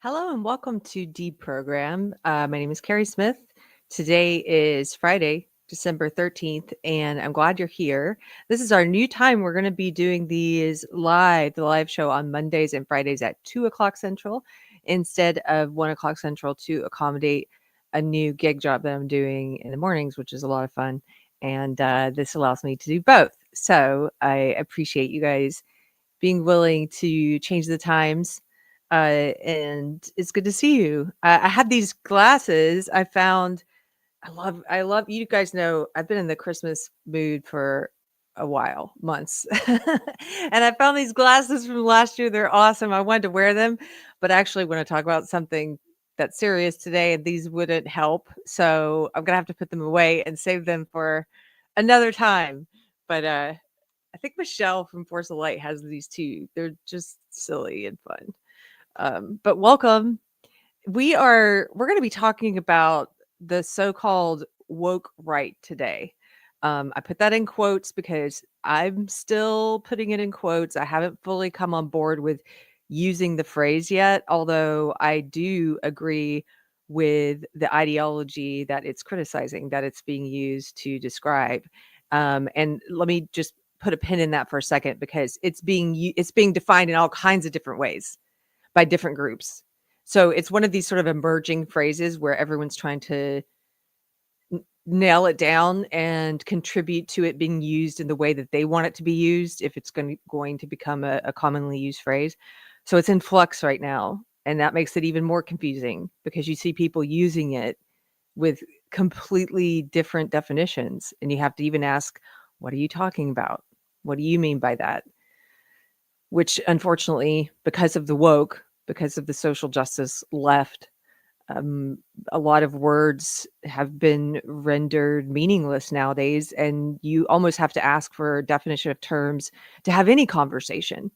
Hello and welcome to Deprogrammed. My name is Keri Smith. Today is Friday, December 13th, and I'm glad you're here. This is our new time. We're going to be doing the live show on Mondays and Fridays at 2 o'clock Central instead of 1 o'clock Central to accommodate a new gig job that I'm doing in the mornings, which is a lot of fun. And this allows me to do both. So I appreciate you guys being willing to change the times. And it's good to see you. I had these glasses. I love. You guys know I've been in the Christmas mood for a while, months, and I found these glasses from last year. They're awesome. I wanted to wear them, but actually, when I talk about something that's serious today, these wouldn't help. So I'm gonna have to put them away and save them for another time. But I think Michelle from Force of Light has these too. They're just silly and fun. But welcome. We're going to be talking about the so-called woke right today. I put that in quotes because I'm still putting it in quotes. I haven't fully come on board with using the phrase yet, although I do agree with the ideology that it's criticizing, that it's being used to describe. And let me just put a pin in that for a second because it's being defined in all kinds of different ways by different groups. So it's one of these sort of emerging phrases where everyone's trying to nail it down and contribute to it being used in the way that they want it to be used if it's going to become a commonly used phrase. So it's in flux right now. And that makes it even more confusing because you see people using it with completely different definitions. And you have to even ask, what are you talking about? What do you mean by that? Which unfortunately, because of the woke, because of the social justice left, a lot of words have been rendered meaningless nowadays, and you almost have to ask for a definition of terms to have any conversation.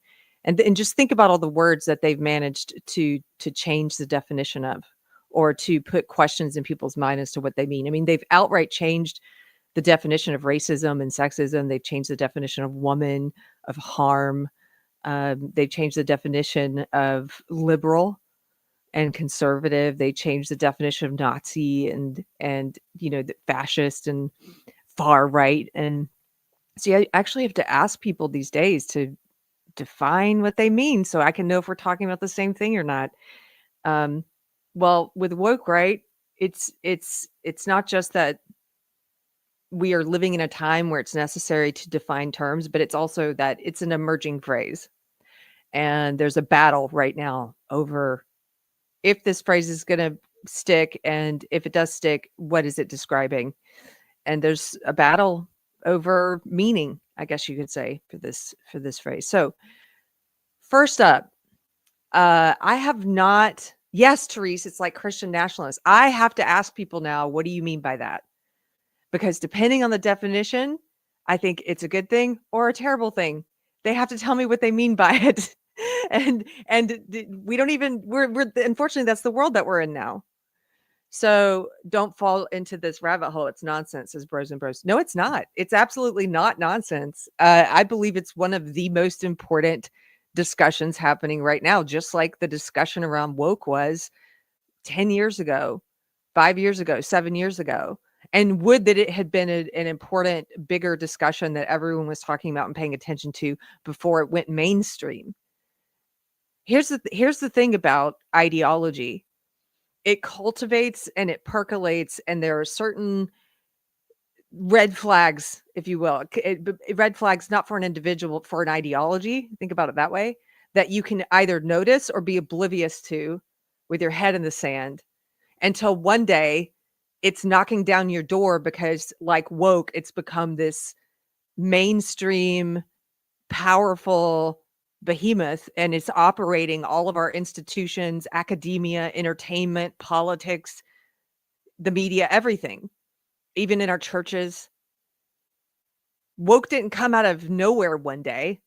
And just think about all the words that they've managed to change the definition of, or to put questions in people's mind as to what they mean. I mean, they've outright changed the definition of racism and sexism. They've changed the definition of woman, of harm. They've changed the definition of liberal and conservative. They changed the definition of Nazi and the fascist and far right. And see, I actually have to ask people these days to define what they mean so I can know if we're talking about the same thing or not. Um, well, with woke right, it's not just that we are living in a time where it's necessary to define terms, but it's also that it's an emerging phrase. And there's a battle right now over if this phrase is going to stick, and if it does stick, what is it describing? And there's a battle over meaning, I guess you could say, for this phrase. So first up, I have not. Yes, Therese, it's like Christian nationalists. I have to ask people now, what do you mean by that? Because depending on the definition, I think it's a good thing or a terrible thing. They have to tell me what they mean by it. We don't even we're unfortunately that's the world that we're in now. So don't fall into this rabbit hole. It's nonsense, says Bros and Bros. No, it's not. It's absolutely not nonsense. I believe it's one of the most important discussions happening right now, just like the discussion around woke was 10 years ago, 5 years ago, 7 years ago. And would that it had been an important, bigger discussion that everyone was talking about and paying attention to before it went mainstream. Here's the thing about ideology. It cultivates and it percolates, and there are certain red flags, if you will. Red flags not for an individual, for an ideology. Think about it that way, that you can either notice or be oblivious to with your head in the sand until one day it's knocking down your door because, like woke, it's become this mainstream, powerful behemoth, and it's operating all of our institutions, academia, entertainment, politics, the media, everything, even in our churches. Woke didn't come out of nowhere one day.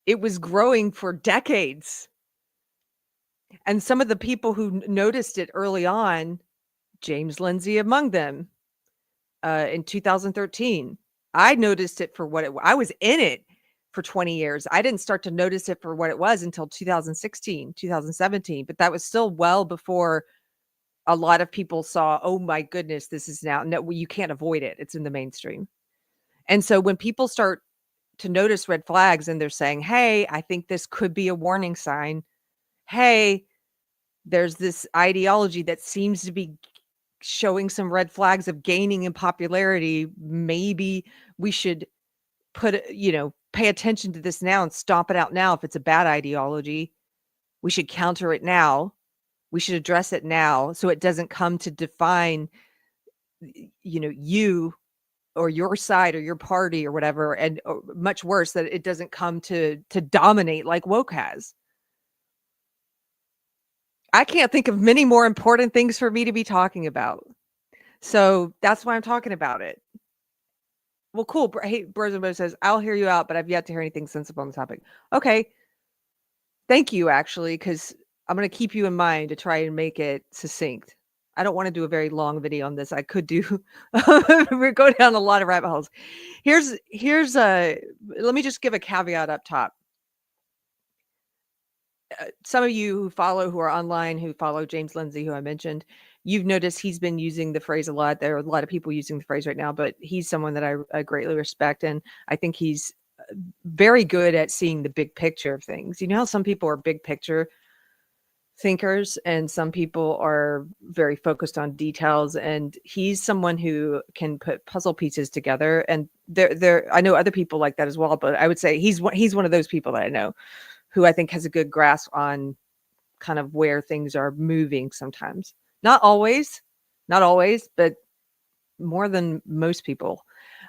It was growing for decades. And some of the people who noticed it early on, James Lindsay among them, in 2013, I noticed it for what I was in it for 20 years. I didn't start to notice it for what it was until 2016, 2017, but that was still well before a lot of people saw, oh my goodness, this is now, no, you can't avoid it. It's in the mainstream. And so when people start to notice red flags and they're saying, hey, I think this could be a warning sign. Hey, there's this ideology that seems to be showing some red flags of gaining in popularity. Maybe we should pay attention to this now and stomp it out now. If it's a bad ideology, we should counter it now. We should address it now so it doesn't come to define, you or your side or your party or whatever. And much worse, that it doesn't come to dominate like woke has. I can't think of many more important things for me to be talking about. So that's why I'm talking about it. Well, cool. Hey, Brosenbo says, I'll hear you out, but I've yet to hear anything sensible on the topic. Okay. Thank you, actually, because I'm going to keep you in mind to try and make it succinct. I don't want to do a very long video on this. I could do, we're going down a lot of rabbit holes. Let me just give a caveat up top. Some of you who are online, who follow James Lindsay, who I mentioned, you've noticed he's been using the phrase a lot. There are a lot of people using the phrase right now, but he's someone that I greatly respect. And I think he's very good at seeing the big picture of things. You know how some people are big picture thinkers and some people are very focused on details, and he's someone who can put puzzle pieces together. And I know other people like that as well, but I would say he's one of those people that I know who I think has a good grasp on kind of where things are moving sometimes. Not always, but more than most people.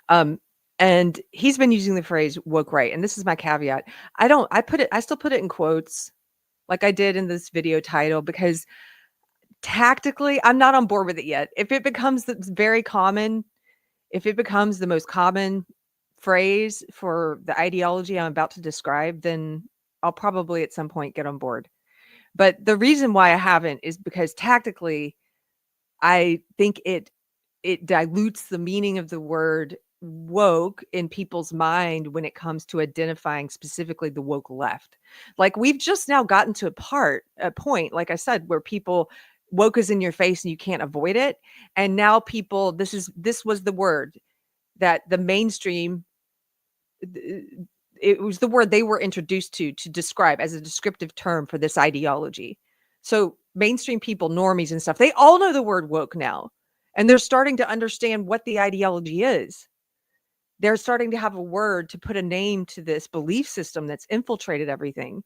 And he's been using the phrase woke right. And this is my caveat. I still put it in quotes like I did in this video title, because tactically I'm not on board with it yet. If it becomes very common, if it becomes the most common phrase for the ideology I'm about to describe, then I'll probably at some point get on board. But the reason why I haven't is because tactically, I think it dilutes the meaning of the word woke in people's mind when it comes to identifying specifically the woke left. Like, we've just now gotten to a point, like I said, where people woke is in your face and you can't avoid it. And now people, this was the word that the mainstream, it was the word they were introduced to describe as a descriptive term for this ideology. So mainstream people, normies and stuff, they all know the word woke now. And they're starting to understand what the ideology is. They're starting to have a word to put a name to this belief system that's infiltrated everything.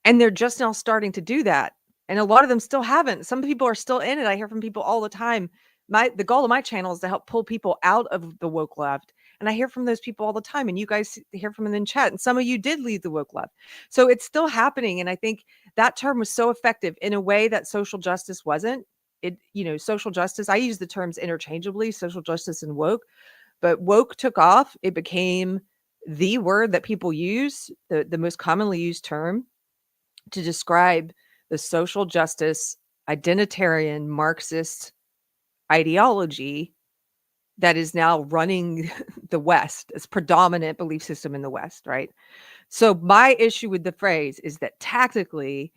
And they're just now starting to do that. And a lot of them still haven't. Some people are still in it. I hear from people all the time. The goal of my channel is to help pull people out of the woke left. And I hear from those people all the time. And you guys hear from them in chat. And some of you did leave the woke left. So it's still happening. And I think that term was so effective in a way that social justice wasn't. Social justice, I use the terms interchangeably, social justice and woke. But woke took off. It became the word that people use, the most commonly used term to describe the social justice, identitarian, Marxist ideology that is now running the West, as predominant belief system in the West, right? So my issue with the phrase is that tactically,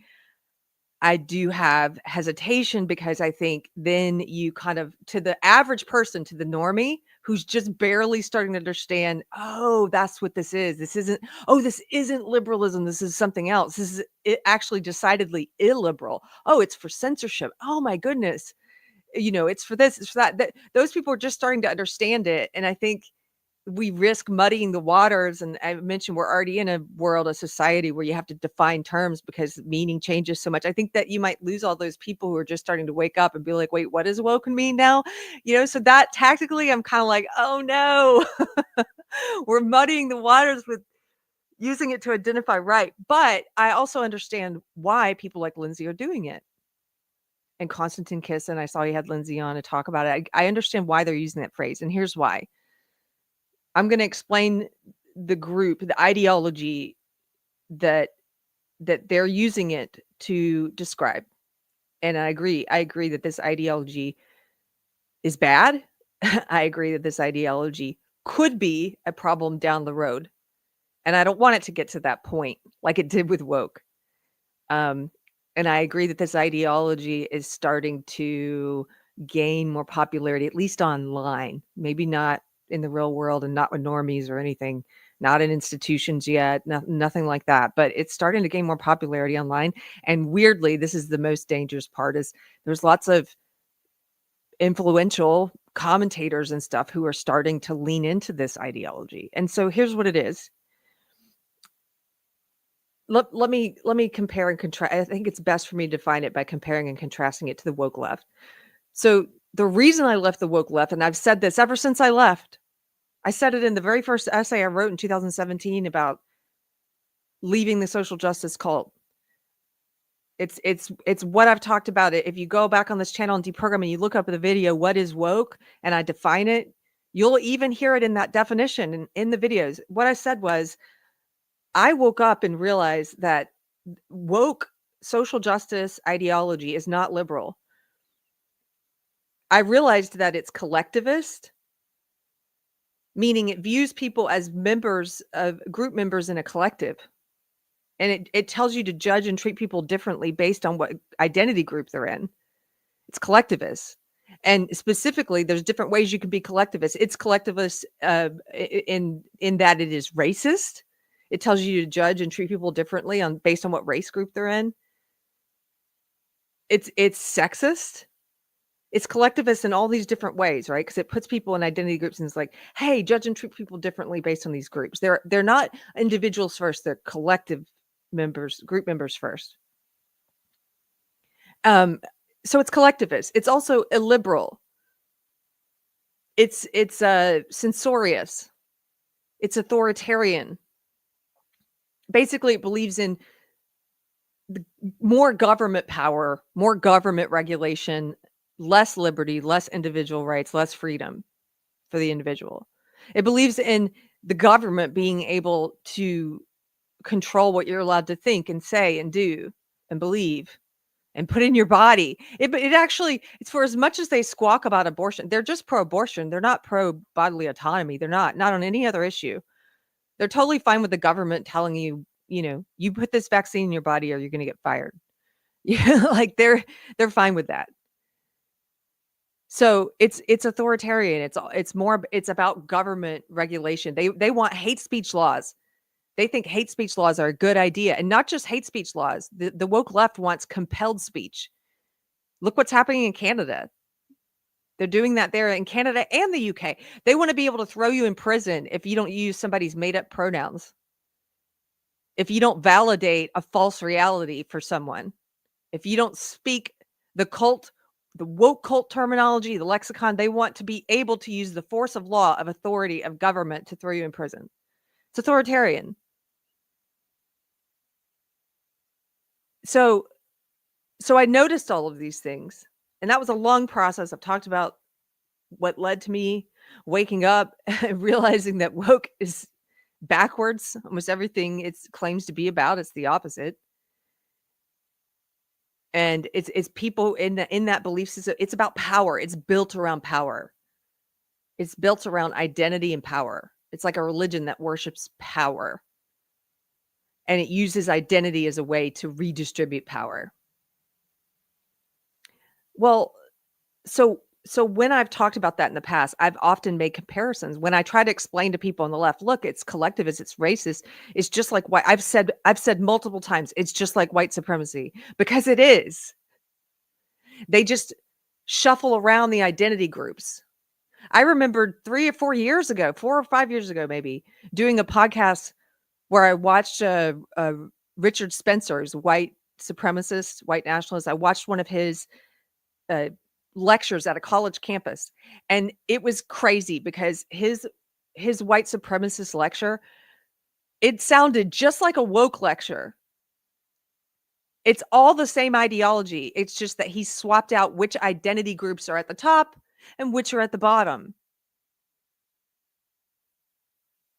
I do have hesitation, because I think then you kind of, to the average person, to the normie who's just barely starting to understand, oh, that's what this is. This isn't liberalism. This is something else. This is actually decidedly illiberal. Oh, it's for censorship. Oh my goodness. It's for this, it's for that. Those people are just starting to understand it. And I think we risk muddying the waters. And I mentioned we're already in a world, a society where you have to define terms because meaning changes so much. I think that you might lose all those people who are just starting to wake up and be like, wait, what does woke mean now? So that tactically, I'm kind of like, oh no, we're muddying the waters with using it to identify right. But I also understand why people like Lindsay are doing it. And Konstantin Kiss, and I saw you had Lindsay on to talk about it. I understand why they're using that phrase. And here's why. I'm going to explain the group, the ideology that they're using it to describe. And I agree that this ideology is bad. I agree that this ideology could be a problem down the road. And I don't want it to get to that point like it did with woke. Um, and I agree that this ideology is starting to gain more popularity, at least online, maybe not in the real world and not with normies or anything, not in institutions yet, nothing like that. But it's starting to gain more popularity online. And weirdly, this is the most dangerous part is there's lots of influential commentators and stuff who are starting to lean into this ideology. And so here's what it is. Let me compare and contrast. I think it's best for me to define it by comparing and contrasting it to the woke left. So the reason I left the woke left, and I've said this ever since I left, I said it in the very first essay I wrote in 2017 about leaving the social justice cult. It's what I've talked about it. If you go back on this channel and deprogram and you look up the video, what is woke, and I define it, you'll even hear it in that definition in the videos. What I said was, I woke up and realized that woke social justice ideology is not liberal. I realized that it's collectivist, meaning it views people as members of group members in a collective. And it tells you to judge and treat people differently based on what identity group they're in. It's collectivist. And specifically, there's different ways you can be collectivist. It's collectivist in that it is racist. It tells you to judge and treat people differently based on what race group they're in. It's sexist. It's collectivist in all these different ways, right? Because it puts people in identity groups and it's like, hey, judge and treat people differently based on these groups. They're not individuals first, they're collective members, group members first. So it's collectivist. It's also illiberal. It's censorious. It's authoritarian. Basically, it believes in more government power, more government regulation, less liberty, less individual rights, less freedom for the individual. It believes in the government being able to control what you're allowed to think and say and do and believe and put in your body. It actually, it's for as much as they squawk about abortion, they're just pro-abortion. They're not pro-bodily autonomy. They're not on any other issue. They're totally fine with the government telling you, you put this vaccine in your body or you're going to get fired. Yeah, like they're fine with that. So it's authoritarian. It's about government regulation. They want hate speech laws. They think hate speech laws are a good idea, and not just hate speech laws. The woke left wants compelled speech. Look what's happening in Canada. They're doing that there in Canada and the UK. They want to be able to throw you in prison if you don't use somebody's made up pronouns. If you don't validate a false reality for someone. If you don't speak the woke cult terminology, the lexicon, they want to be able to use the force of law, of authority, of government to throw you in prison. It's authoritarian. So I noticed all of these things, and that was a long process. I've talked about what led to me waking up and realizing that woke is backwards. Almost everything it claims to be about, it's the opposite. And it's people in that belief system. It's about power. It's built around power. It's built around identity and power. It's like a religion that worships power. And it uses identity as a way to redistribute power. Well, so when I've talked about that in the past, I've often made comparisons. When I try to explain to people on the left, look, it's collectivist, it's racist, it's just like white. I've said multiple times, it's just like white supremacy, because it is. They just shuffle around the identity groups. I remember 3 or 4 years ago, 4 or 5 years ago, maybe, doing a podcast where I watched Richard Spencer's white supremacist, white nationalist. I watched one of his uh, lectures at a college campus, and it was crazy because his white supremacist lecture, it sounded just like a woke lecture. It's all the same ideology. It's just that he swapped out which identity groups are at the top and which are at the bottom.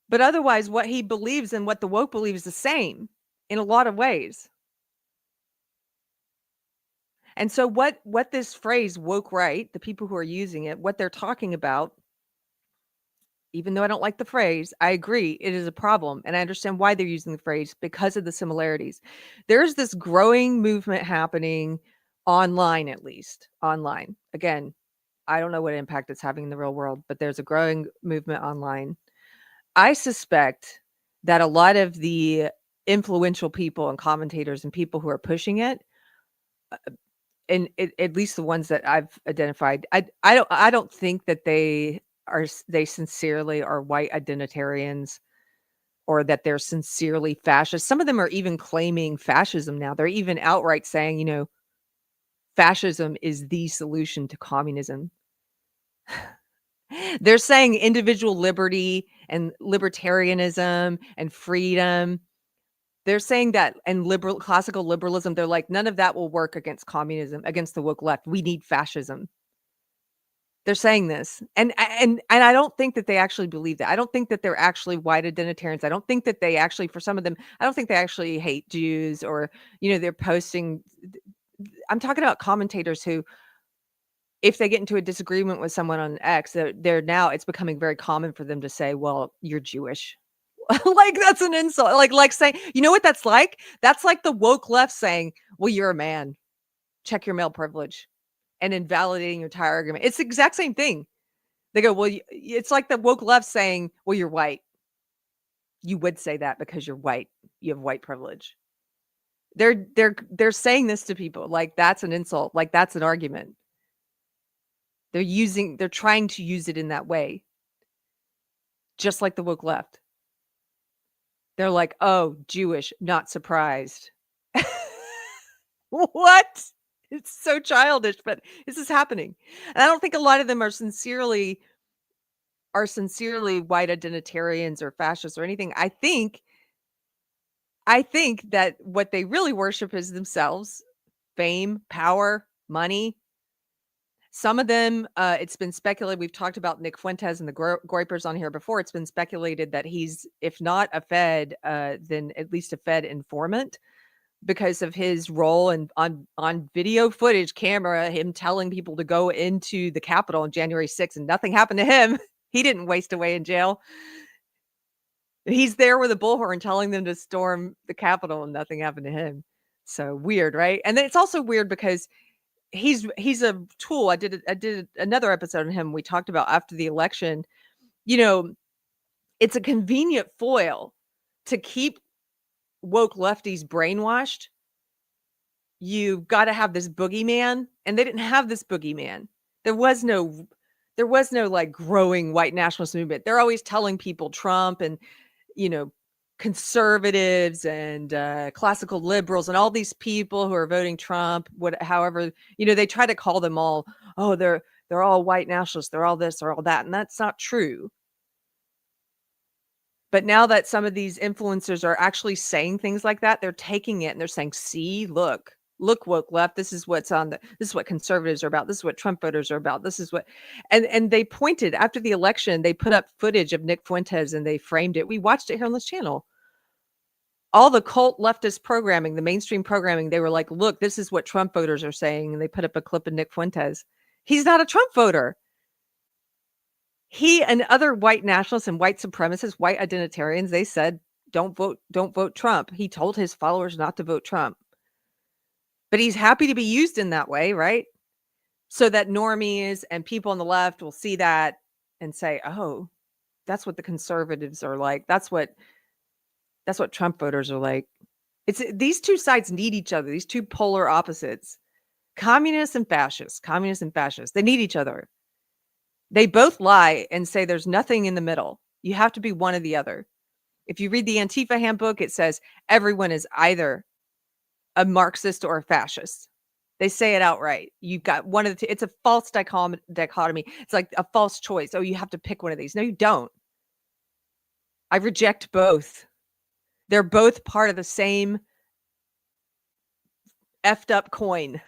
But otherwise, what he believes and what the woke believes is the same in a lot of ways. And so what this phrase woke right, the people who are using it, what they're talking about even though I don't like the phrase, I agree it is a problem. And I understand why they're using the phrase because of the similarities. There's this growing movement happening online, at least online. Again, I don't know what impact it's having in the real world, but there's a growing movement online. I suspect that a lot of the influential people and commentators and people who are pushing it, and at least the ones that I've identified, I don't think that they sincerely are white identitarians or that they're sincerely fascist. Some of them are even claiming fascism now. They're even outright saying, fascism is the solution to communism. They're saying individual liberty and libertarianism and freedom. They're saying that, and classical liberalism, they're like, none of that will work against communism, against the woke left. We need fascism. They're saying this. And I don't think that they actually believe that. I don't think that they're actually white identitarians. I don't think that they actually, for some of them, I don't think they actually hate Jews or, they're posting. I'm talking about commentators who, if they get into a disagreement with someone on X, they're now, it's becoming very common for them to say, well, you're Jewish. Like, that's an insult. Like saying, you know what that's like? That's like the woke left saying, well, you're a man. Check your male privilege, and invalidating your entire argument. It's the exact same thing. They go, well, it's like the woke left saying, well, you're white. You would say that because you're white. You have white privilege. They're saying this to people like that's an insult, like that's an argument. They're trying to use it in that way. Just like the woke left. They're like, oh, Jewish, not surprised. What? It's so childish, but this is happening. And I don't think a lot of them are sincerely white identitarians or fascists or anything. I think that what they really worship is themselves, fame, power, money. Some of them, it's been speculated. We've talked about Nick Fuentes and the Groypers on here before. It's been speculated that he's, if not a Fed, then at least a Fed informant, because of his role and on video footage camera, him telling people to go into the Capitol on January 6th, and nothing happened to him. He didn't waste away in jail. He's there with a bullhorn telling them to storm the Capitol, and nothing happened to him. So weird, right? And then it's also weird because he's a tool. I did another episode on him. We talked about after the election, it's a convenient foil to keep woke lefties brainwashed. You've got to have this boogeyman, and they didn't have this boogeyman. There was no like growing white nationalist movement. They're always telling people Trump and, conservatives and classical liberals and all these people who are voting Trump, however, they try to call them all, oh, they're all white nationalists, they're all this or all that. And that's not true. But now that some of these influencers are actually saying things like that, they're taking it and they're saying, see, look woke left, this is what conservatives are about, this is what Trump voters are about, this is what, and they pointed after the election, they put up footage of Nick Fuentes and they framed it. We watched it here on this channel. All the cult leftist programming, the mainstream programming, they were like, look, this is what Trump voters are saying, and they put up a clip of Nick Fuentes. He's not a Trump voter. He and other white nationalists and white supremacists, white identitarians, they said, don't vote Trump. He told his followers not to vote Trump. But he's happy to be used in that way, right? So that normies and people on the left will see that and say, oh, that's what the conservatives are like. That's what Trump voters are like. These two sides need each other, these two polar opposites. Communists and fascists. They need each other. They both lie and say there's nothing in the middle. You have to be one or the other. If you read the Antifa handbook, it says everyone is either a Marxist or a fascist. They say it outright. You've got one of the two. It's a false dichotomy. It's like a false choice. Oh, you have to pick one of these. No, you don't. I reject both. They're both part of the same effed up coin.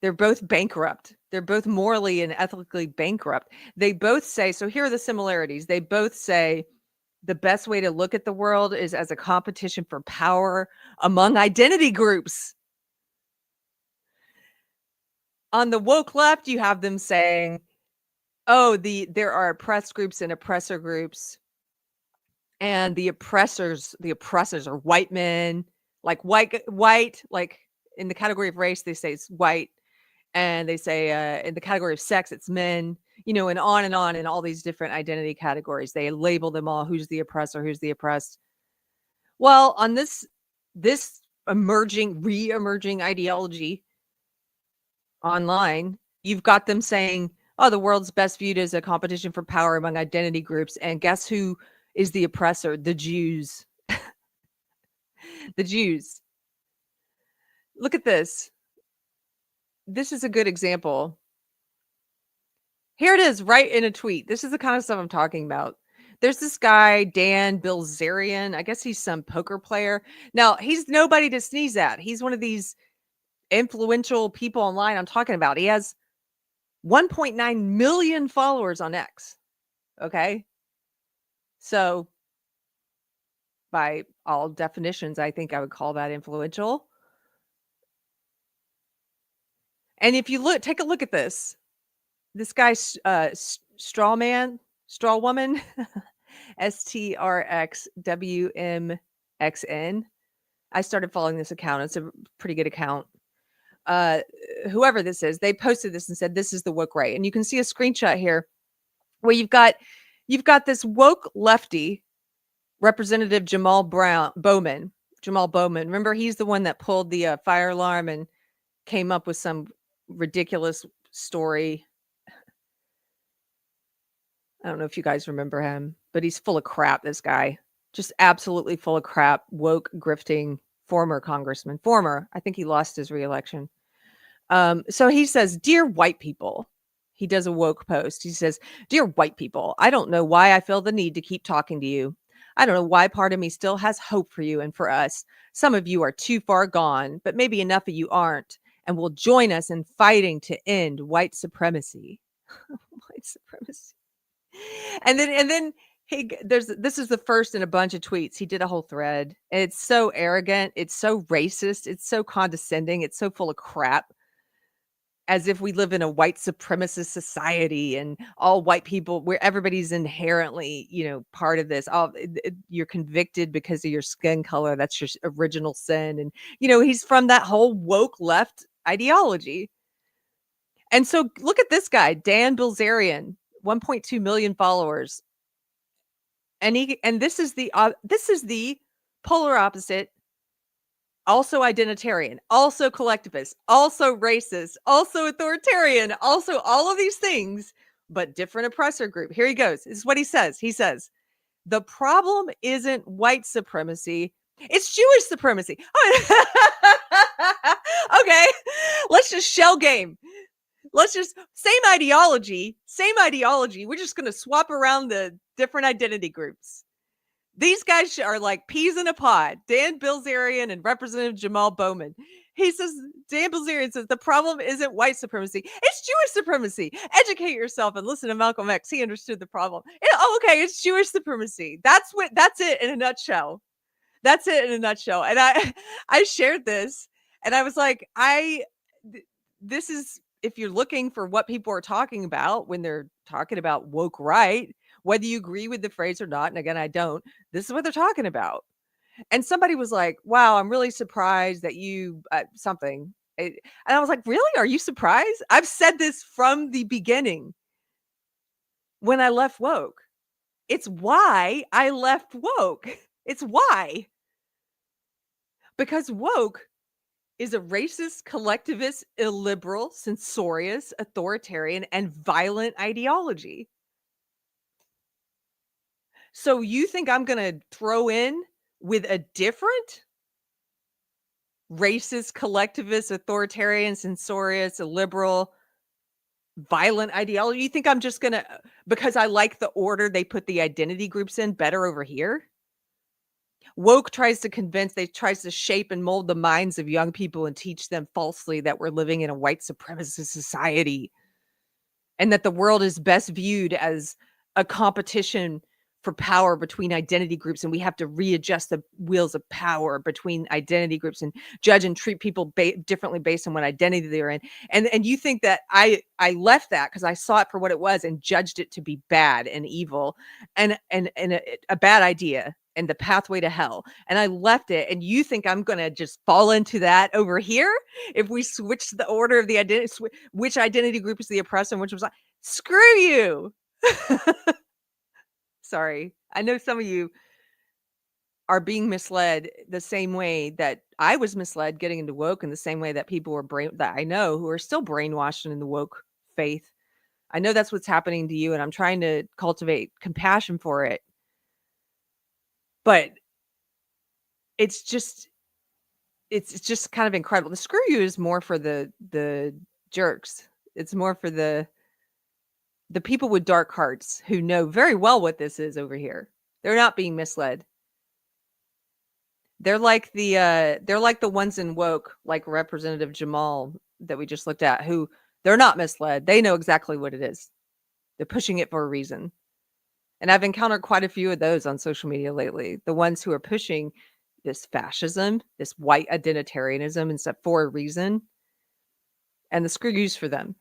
They're both bankrupt. They're both morally and ethically bankrupt. They both say, so here are the similarities. They both say the best way to look at the world is as a competition for power among identity groups. On the woke left, you have them saying Oh, there are oppressed groups and oppressor groups, and the oppressors are white men, like white, like in the category of race, they say it's white, and they say in the category of sex, it's men, and on in all these different identity categories. They label them all. Who's the oppressor? Who's the oppressed? Well, on this re-emerging ideology online, you've got them saying, "Oh, the world's best viewed as a competition for power among identity groups." And guess who is the oppressor? The Jews. The Jews. Look at this. This is a good example. Here it is, right in a tweet. This is the kind of stuff I'm talking about. There's this guy, Dan Bilzerian. I guess he's some poker player. Now, he's nobody to sneeze at. He's one of these influential people online I'm talking about. He has 1.9 million followers on X. Okay. So, by all definitions, I think I would call that influential. And if you take a look at this guy's straw woman, STRXWMXN. I started following this account. It's a pretty good account. Whoever this is, they posted this and said, "This is the woke right." And you can see a screenshot here where you've got this woke lefty, Representative Bowman. Jamal Bowman. Remember, he's the one that pulled the fire alarm and came up with some ridiculous story. I don't know if you guys remember him, but he's full of crap, this guy. Just absolutely full of crap, woke, grifting, former congressman. I think he lost his reelection. So he says, "Dear white people," he does a woke post. He says, "Dear white people, I don't know why I feel the need to keep talking to you. I don't know why part of me still has hope for you and for us. Some of you are too far gone, but maybe enough of you aren't, and will join us in fighting to end white supremacy." White supremacy. And then this is the first in a bunch of tweets. He did a whole thread. It's so arrogant, it's so racist, it's so condescending, it's so full of crap, as if we live in a white supremacist society and all white people, where everybody's inherently, part of this. You're convicted because of your skin color. That's your original sin. And he's from that whole woke left ideology. And so look at this guy, Dan Bilzerian, 1.2 million followers. And this is the polar opposite. Also identitarian, also collectivist, also racist, also authoritarian, also all of these things, but different oppressor group. Here he goes. This is what he says. He says, "The problem isn't white supremacy, it's Jewish supremacy." Okay, let's just shell game. Let's just same ideology. We're just going to swap around the different identity groups. These guys are like peas in a pod. Dan Bilzerian and Representative Jamal Bowman. He says, Dan Bilzerian says, "The problem isn't white supremacy, it's Jewish supremacy. Educate yourself and listen to Malcolm X. He understood the problem." Okay, it's Jewish supremacy. That's it in a nutshell. That's it in a nutshell. And I shared this, and I was like, this is, if you're looking for what people are talking about when they're talking about woke right, whether you agree with the phrase or not, and again, I don't, this is what they're talking about. And somebody was like, "Wow, I'm really surprised that you something." And I was like, "Really? Are you surprised?" I've said this from the beginning when I left woke. It's why I left woke. It's why. Because woke is a racist, collectivist, illiberal, censorious, authoritarian, and violent ideology. So you think I'm going to throw in with a different racist, collectivist, authoritarian, censorious, illiberal, violent ideology? You think I'm just going to, because I like the order they put the identity groups in, better over here? Woke tries to shape and mold the minds of young people and teach them falsely that we're living in a white supremacist society and that the world is best viewed as a competition for power between identity groups, and we have to readjust the wheels of power between identity groups and judge and treat people differently based on what identity they're in. And you think that I left that because I saw it for what it was and judged it to be bad and evil and a bad idea and the pathway to hell. And I left it. And you think I'm going to just fall into that over here? If we switch the order of the identity, which identity group is the oppressor and which was like, screw you. Sorry. I know some of you are being misled the same way that I was misled getting into woke, in the same way that people were that I know who are still brainwashed in the woke faith. I know that's what's happening to you, and I'm trying to cultivate compassion for it. But it's just kind of incredible. The screw you is more for the jerks. It's more for the people with dark hearts who know very well what this is over here. They're not being misled. They're like the ones in woke, like Representative Jamal that we just looked at, who they're not misled. They know exactly what it is. They're pushing it for a reason. And I've encountered quite a few of those on social media lately. The ones who are pushing this fascism, this white identitarianism and stuff for a reason. And the screw yous for them.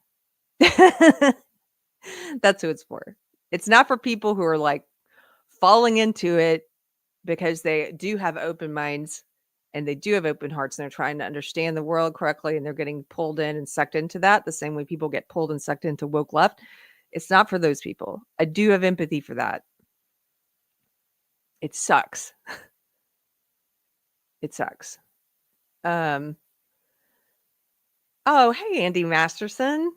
That's who it's for. It's not for people who are like falling into it because they do have open minds and they do have open hearts and they're trying to understand the world correctly and they're getting pulled in and sucked into that the same way people get pulled and sucked into woke left. It's not for those people. I do have empathy for that. It sucks. It sucks. Oh, hey, Andy Masterson.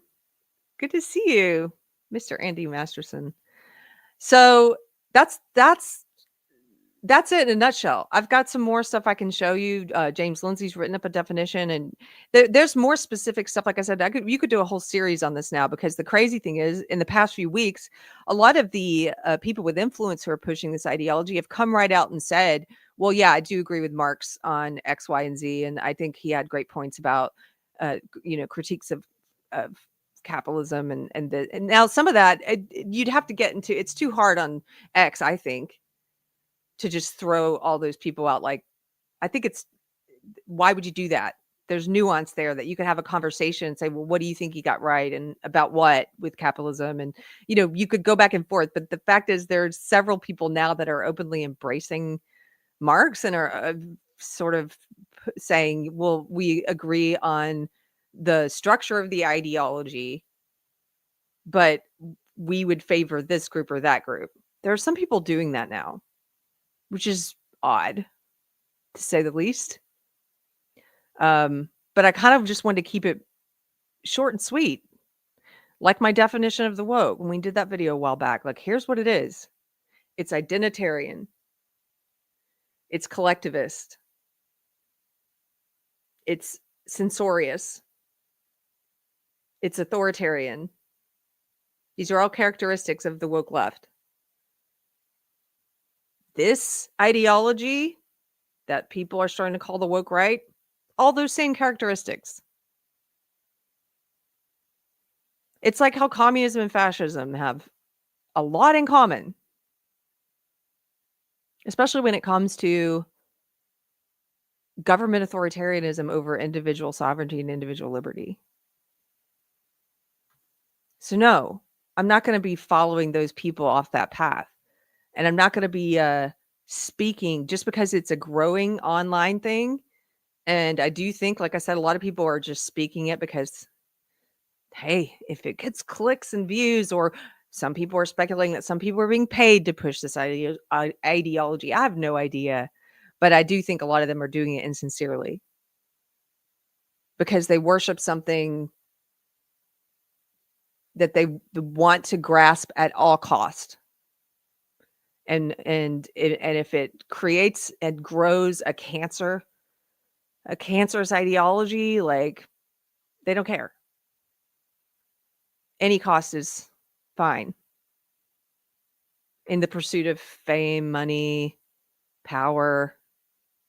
Good to see you, Mr. Andy Masterson. So that's it in a nutshell. I've got some more stuff I can show you. James Lindsay's written up a definition, and there's more specific stuff. Like I said, you could do a whole series on this now, because the crazy thing is, in the past few weeks, a lot of the people with influence who are pushing this ideology have come right out and said, well, yeah, I do agree with Marx on X, Y, and Z. And I think he had great points about, critiques of capitalism and now some of that you'd have to get into. It's too hard on X, I think, to just throw all those people out. Like, I think why would you do that? There's nuance there that you can have a conversation and say, well, what do you think you got right and about what with capitalism? And, you could go back and forth. But the fact is, there's several people now that are openly embracing Marx and are sort of saying, well, we agree on the structure of the ideology, but we would favor this group or that group. There are some people doing that now, which is odd, to say the least. But I kind of just wanted to keep it short and sweet, like my definition of the woke when we did that video a while back. Like, here's what it is. It's identitarian. It's collectivist. It's censorious. It's authoritarian. These are all characteristics of the woke left. This ideology that people are starting to call the woke right, all those same characteristics. It's like how communism and fascism have a lot in common, especially when it comes to government authoritarianism over individual sovereignty and individual liberty. So no, I'm not going to be following those people off that path. And I'm not going to be speaking just because it's a growing online thing. And I do think, like I said, a lot of people are just speaking it because, hey, if it gets clicks and views, or some people are speculating that some people are being paid to push this ideology. I have no idea. But I do think a lot of them are doing it insincerely because they worship something that they want to grasp at all cost. And if it creates and grows a cancerous ideology, like, they don't care. Any cost is fine in the pursuit of fame, money, power,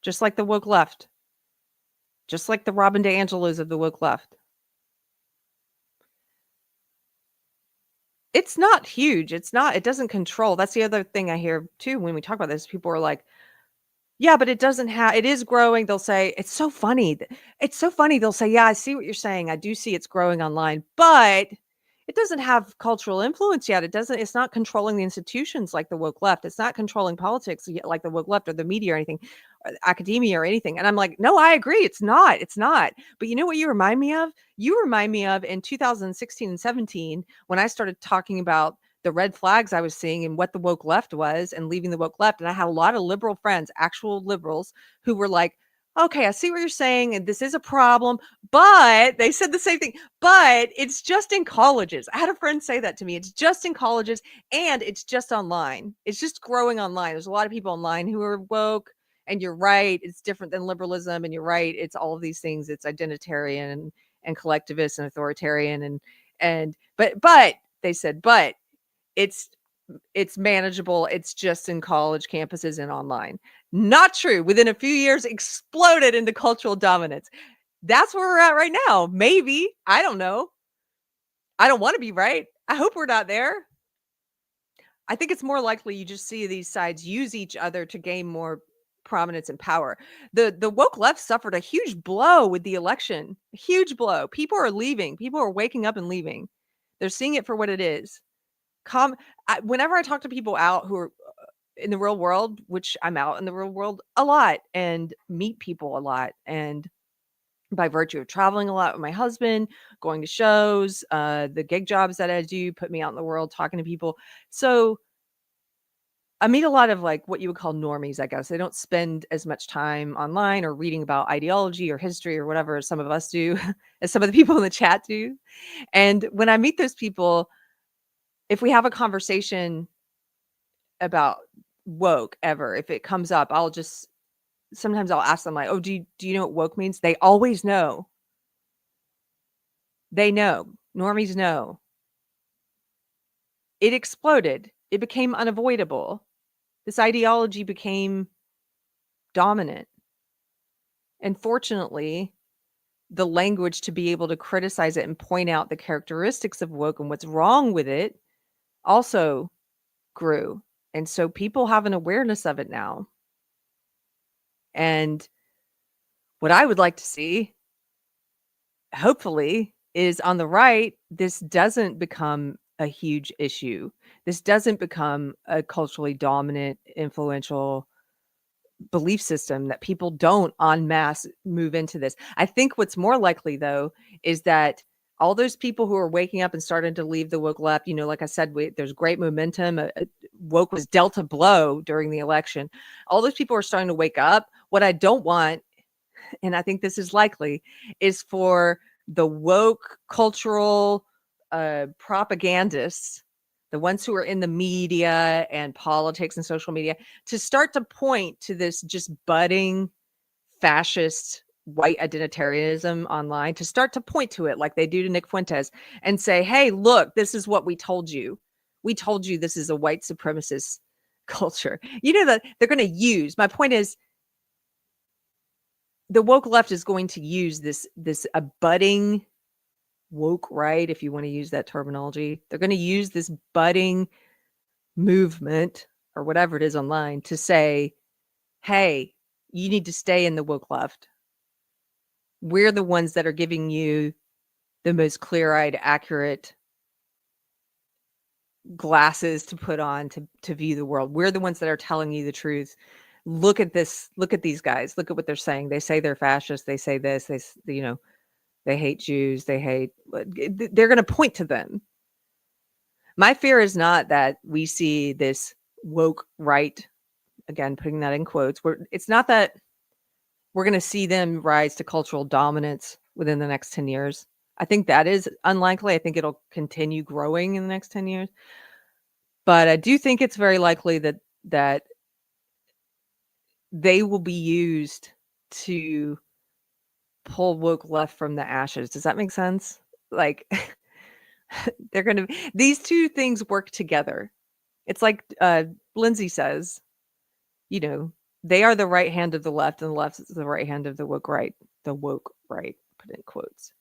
just like the woke left, just like the Robin DiAngelos of the woke left. It's not huge. It doesn't control. That's the other thing I hear too when we talk about this. People are like, yeah, but it is growing. They'll say, it's so funny. It's so funny. They'll say, yeah, I see what you're saying. I do see it's growing online, but it doesn't have cultural influence yet. It's not controlling the institutions like the woke left. It's not controlling politics like the woke left or the media or anything, or academia or anything. And I'm like, no, I agree. It's not. It's not. But you know what you remind me of? You remind me of in 2016 and 17 when I started talking about the red flags I was seeing and what the woke left was and leaving the woke left. And I had a lot of liberal friends, actual liberals, who were like, okay, I see what you're saying. And this is a problem. But they said the same thing. But it's just in colleges. I had a friend say that to me. It's just in colleges and it's just online. It's just growing online. There's a lot of people online who are woke. And you're right. It's different than liberalism. And you're right. It's all of these things. It's identitarian and collectivist and authoritarian. But they said, but it's it's manageable. It's just in college campuses and online. Not true. Within a few years, exploded into cultural dominance. That's where we're at right now. Maybe. I don't know. I don't want to be right. I hope we're not there. I think it's more likely you just see these sides use each other to gain more prominence and power. The woke left suffered a huge blow with the election. A huge blow. People are leaving. People are waking up and leaving. They're seeing it for what it is. Whenever I talk to people out who are in the real world, which I'm out in the real world a lot and meet people a lot, and by virtue of traveling a lot with my husband, going to shows, the gig jobs that I do put me out in the world talking to people. So I meet a lot of like what you would call normies, I guess. They don't spend as much time online or reading about ideology or history or whatever as some of us do, as some of the people in the chat do. And when I meet those people, if we have a conversation about woke ever, if it comes up, sometimes I'll ask them like, oh, do you know what woke means? They always know. They know. Normies know. It exploded. It became unavoidable. This ideology became dominant. And fortunately, the language to be able to criticize it and point out the characteristics of woke and what's wrong with it also grew. And so people have an awareness of it now. And what I would like to see, hopefully, is on the right, this doesn't become a huge issue. This doesn't become a culturally dominant, influential belief system that people don't en masse move into this. I think what's more likely, though, is that all those people who are waking up and starting to leave the woke left, like I said, there's great momentum. Woke was dealt a blow during the election. All those people are starting to wake up. What I don't want, and I think this is likely, is for the woke cultural propagandists, the ones who are in the media and politics and social media, to start to point to this just budding fascist white identitarianism online, to start to point to it like they do to Nick Fuentes and say, hey, look, this is what we told you. We told you this is a white supremacist culture. That they're going to use. My point is, the woke left is going to use this budding woke right, if you want to use that terminology. They're going to use this budding movement or whatever it is online to say, hey, you need to stay in the woke left. We're the ones that are giving you the most clear-eyed, accurate glasses to put on to view the world. We're the ones that are telling you the truth. Look at this. Look at these guys. Look at what they're saying. They say they're fascist. They say this. They hate Jews. They're going to point to them. My fear is not that we see this woke right, again, putting that in quotes. It's not that we're going to see them rise to cultural dominance within the next 10 years. I think that is unlikely. I think it'll continue growing in the next 10 years. But I do think it's very likely that they will be used to pull woke left from the ashes. Does that make sense? Like these two things work together. It's like Lindsay says, they are the right hand of the left and the left is the right hand of the woke right. The woke right, put in quotes.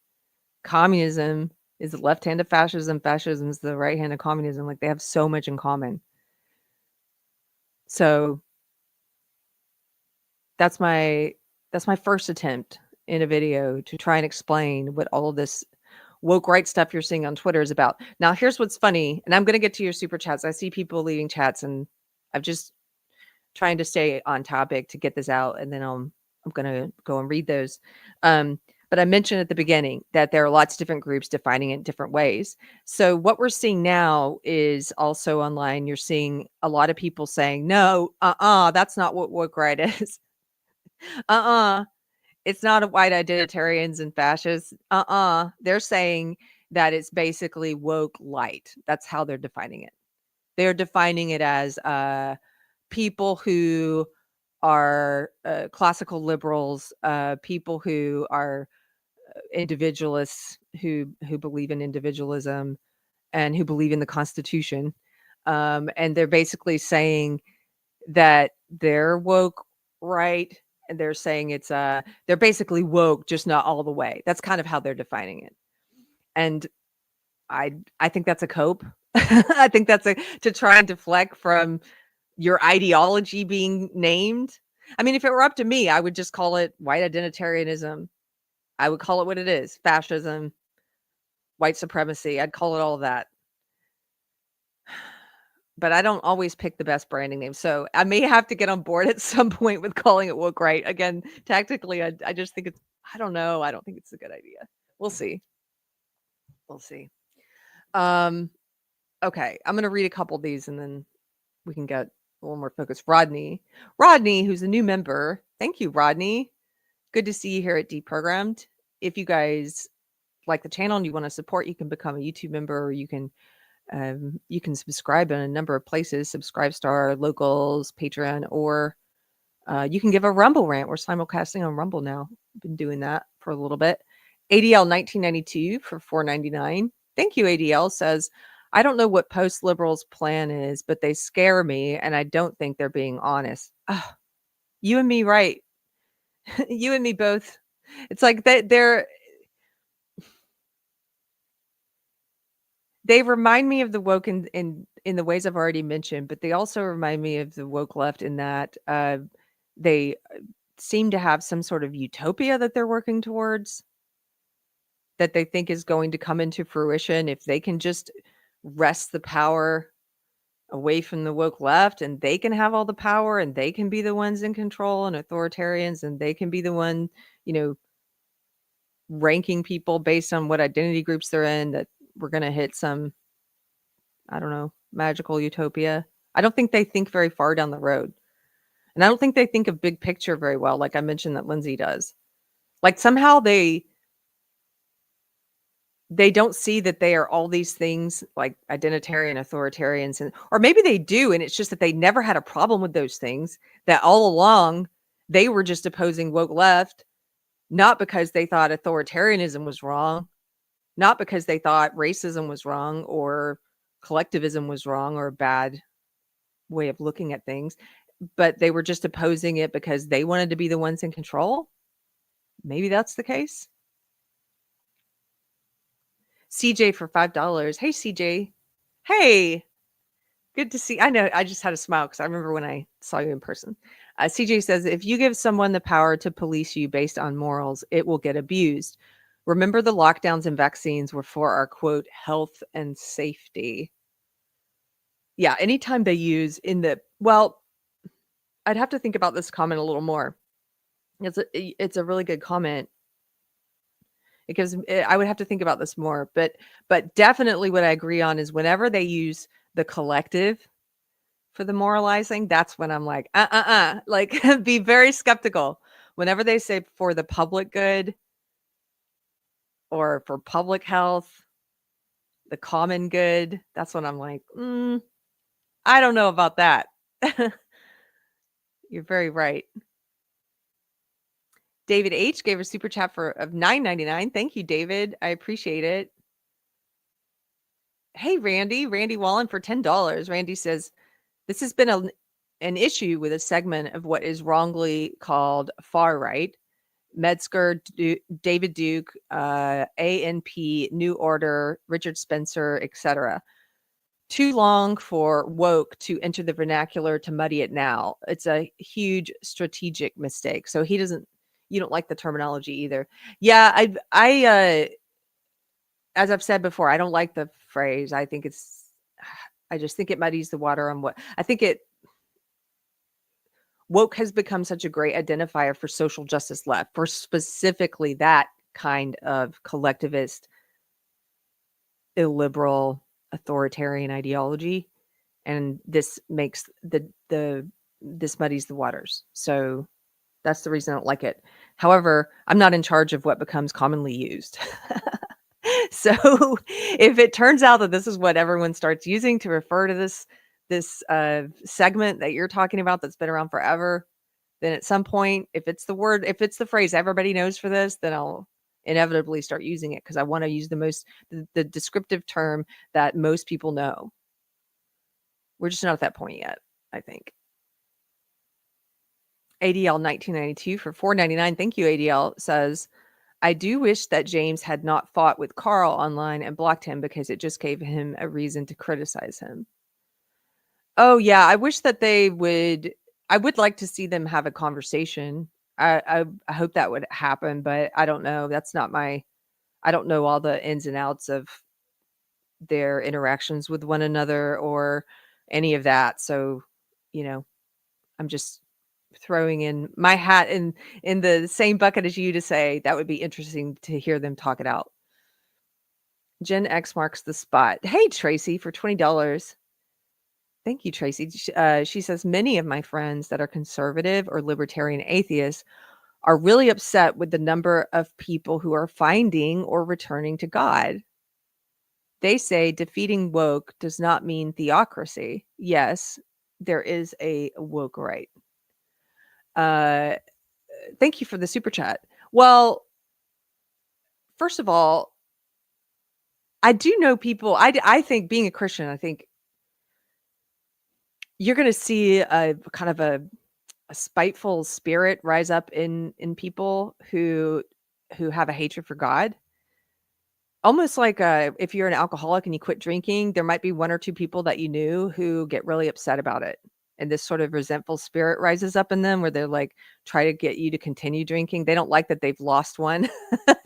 Communism is the left hand of fascism. Fascism is the right hand of communism. Like, they have so much in common. So that's my first attempt in a video to try and explain what all of this woke right stuff you're seeing on Twitter is about. Now, here's what's funny, and I'm going to get to your super chats. I see people leaving chats, and I'm just trying to stay on topic to get this out, and then I'm going to go and read those. But I mentioned at the beginning that there are lots of different groups defining it in different ways. So what we're seeing now is also online. You're seeing a lot of people saying, no, that's not what woke right is. It's not a white identitarians and fascists. They're saying that it's basically woke light. That's how they're defining it. They're defining it as people who are classical liberals, people who are individualists who believe in individualism and who believe in the Constitution. And they're basically saying that they're woke right, and they're saying it's they're basically woke, just not all the way. That's kind of how they're defining it. And I think that's a cope. I think that's to try and deflect from your ideology being named. I mean, if it were up to me, I would just call it white identitarianism. I would call it what it is: fascism, white supremacy. I'd call it all of that. But I don't always pick the best branding name. So I may have to get on board at some point with calling it woke right. Again, tactically, I just think it's, I don't know. I don't think it's a good idea. We'll see. We'll see. Okay. I'm going to read a couple of these and then we can get a little more focused. Rodney, who's a new member. Thank you, Rodney. Good to see you here at Deprogrammed. If you guys like the channel and you want to support, you can become a YouTube member, or you can subscribe in a number of places: Subscribestar, Locals, Patreon, or you can give a Rumble rant. We're simulcasting on Rumble now. I've been doing that for a little bit. ADL 1992 for $4.99. Thank you, ADL. Says, I don't know what post-liberals' plan is, but they scare me, and I don't think they're being honest. Oh, you and me, right? You and me both. It's like they remind me of the woke in the ways I've already mentioned, but they also remind me of the woke left in that they seem to have some sort of utopia that they're working towards, that they think is going to come into fruition if they can just wrest the power away from the woke left, and they can have all the power, and they can be the ones in control and authoritarians, and they can be the one, ranking people based on what identity groups they're in, that we're going to hit some, I don't know, magical utopia. I don't think they think very far down the road. And I don't think they think of big picture very well, like I mentioned that Lindsay does. Like, somehow they don't see that they are all these things, like identitarian, authoritarians, or maybe they do, and it's just that they never had a problem with those things, that all along they were just opposing woke left, not because they thought authoritarianism was wrong, not because they thought racism was wrong or collectivism was wrong or a bad way of looking at things, but they were just opposing it because they wanted to be the ones in control. Maybe that's the case. CJ for $5. Hey, CJ. Hey, good to see. I know, I just had a smile because I remember when I saw you in person. CJ says, if you give someone the power to police you based on morals, it will get abused. Remember, the lockdowns and vaccines were for our, quote, health and safety. Yeah, anytime they use well, I'd have to think about this comment a little more. It's a really good comment, because I would have to think about this more. But definitely what I agree on is whenever they use the collective for the moralizing, that's when I'm like, like, be very skeptical. Whenever they say for the public good or for public health, the common good, that's when I'm like, I don't know about that. You're very right. David H gave a super chat of $9.99. Thank you, David. I appreciate it. Hey, Randy Wallen for $10. Randy says, this has been an issue with a segment of what is wrongly called far right. Metzger, David Duke, ANP, New Order, Richard Spencer, etc. Too long for woke to enter the vernacular to muddy it now. It's a huge strategic mistake. So you don't like the terminology either. Yeah, as I've said before, I don't like the phrase. I just think it muddies the water on woke has become such a great identifier for social justice left, for specifically that kind of collectivist, illiberal, authoritarian ideology. And this makes this muddies the waters. So that's the reason I don't like it. However, I'm not in charge of what becomes commonly used. So if it turns out that this is what everyone starts using to refer to this segment that you're talking about that's been around forever, then at some point, if it's the phrase everybody knows for this, then I'll inevitably start using it because I want to use the descriptive term that most people know. We're just not at that point yet, I think. ADL 1992 for $4.99. Thank you, ADL, says, I do wish that James had not fought with Carl online and blocked him because it just gave him a reason to criticize him. Oh, yeah. I wish that I would like to see them have a conversation. I hope that would happen, but I don't know. I don't know all the ins and outs of their interactions with one another or any of that. So, I'm just throwing in my hat in the same bucket as you to say that would be interesting to hear them talk it out. Gen X marks the spot. Hey, Tracy, for $20. Thank you, Tracy. She says many of my friends that are conservative or libertarian atheists are really upset with the number of people who are finding or returning to God. They say defeating woke does not mean theocracy. Yes, there is a woke right. Thank you for the super chat. Well, first of all, I do know people. I think being a Christian, I think you're going to see a kind of a spiteful spirit rise up in people who have a hatred for God. Almost like if you're an alcoholic and you quit drinking, there might be one or two people that you knew who get really upset about it. And this sort of resentful spirit rises up in them where they're like, try to get you to continue drinking. They don't like that they've lost one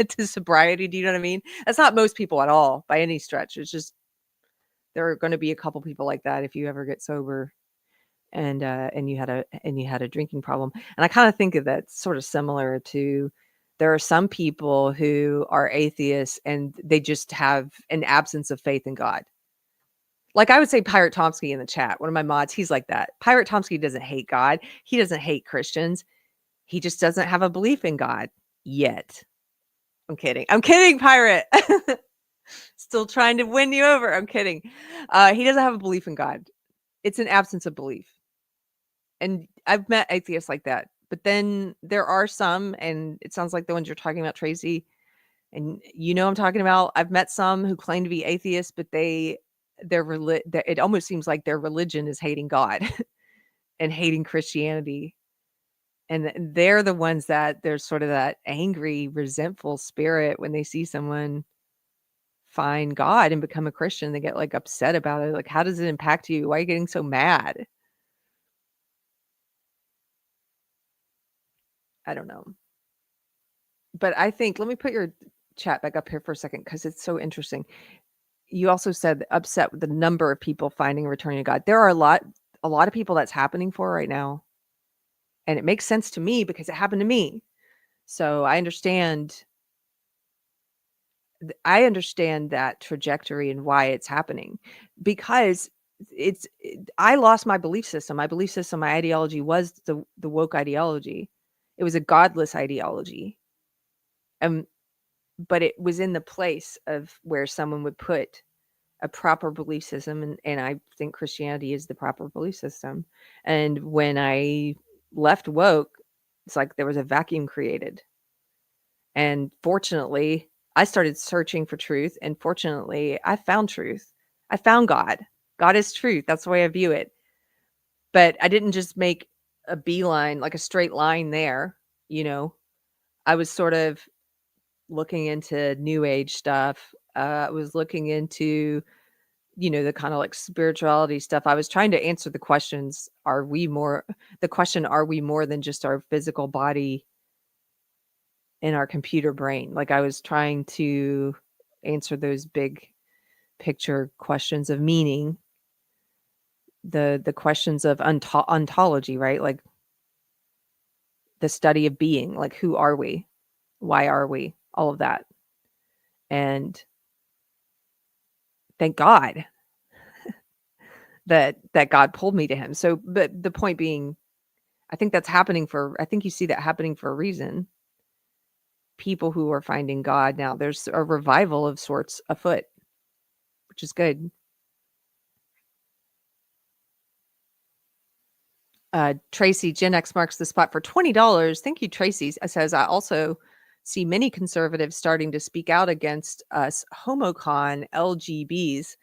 to sobriety. Do you know what I mean? That's not most people at all by any stretch. It's just, there are going to be a couple people like that if you ever get sober and you had a drinking problem. And I kind of think of that sort of similar to, there are some people who are atheists and they just have an absence of faith in God. Like I would say Pirate Tomsky in the chat, one of my mods, he's like that. Pirate Tomsky doesn't hate God. He doesn't hate Christians. He just doesn't have a belief in God yet. I'm kidding. I'm kidding, Pirate. Still trying to win you over. I'm kidding. He doesn't have a belief in God. It's an absence of belief. And I've met atheists like that. But then there are some, and it sounds like the ones you're talking about, Tracy, and I'm talking about. I've met some who claim to be atheists, but it almost seems like their religion is hating God and hating Christianity. And they're the ones that there's sort of that angry, resentful spirit when they see someone find God and become a Christian. They get like upset about it. Like, how does it impact you? Why are you getting so mad? I don't know. But I think, let me put your chat back up here for a second because it's so interesting. You also said upset with the number of people finding and returning to God. There are a lot of people that's happening for right now. And it makes sense to me because it happened to me. So I understand that trajectory and why it's happening, because I lost my belief system. My belief system, my ideology was the woke ideology. It was a godless ideology. But it was in the place of where someone would put a proper belief system. And I think Christianity is the proper belief system. And when I left woke, it's like there was a vacuum created. And fortunately, I started searching for truth. And fortunately, I found truth. I found God. God is truth. That's the way I view it. But I didn't just make a beeline, like a straight line there, I was sort of looking into new age stuff. I was looking into, the kind of like spirituality stuff. I was trying to answer the questions. Are we more than just our physical body in our computer brain? Like I was trying to answer those big picture questions of meaning, the questions of ontology, right? Like the study of being, like who are we? Why are we? All of that. And thank God that God pulled me to him. So, but the point being, I think you see that happening for a reason. People who are finding God now, there's a revival of sorts afoot, which is good. Tracy, Gen X marks the spot for $20. Thank you, Tracy. Says, I also see many conservatives starting to speak out against us homocon LGBs.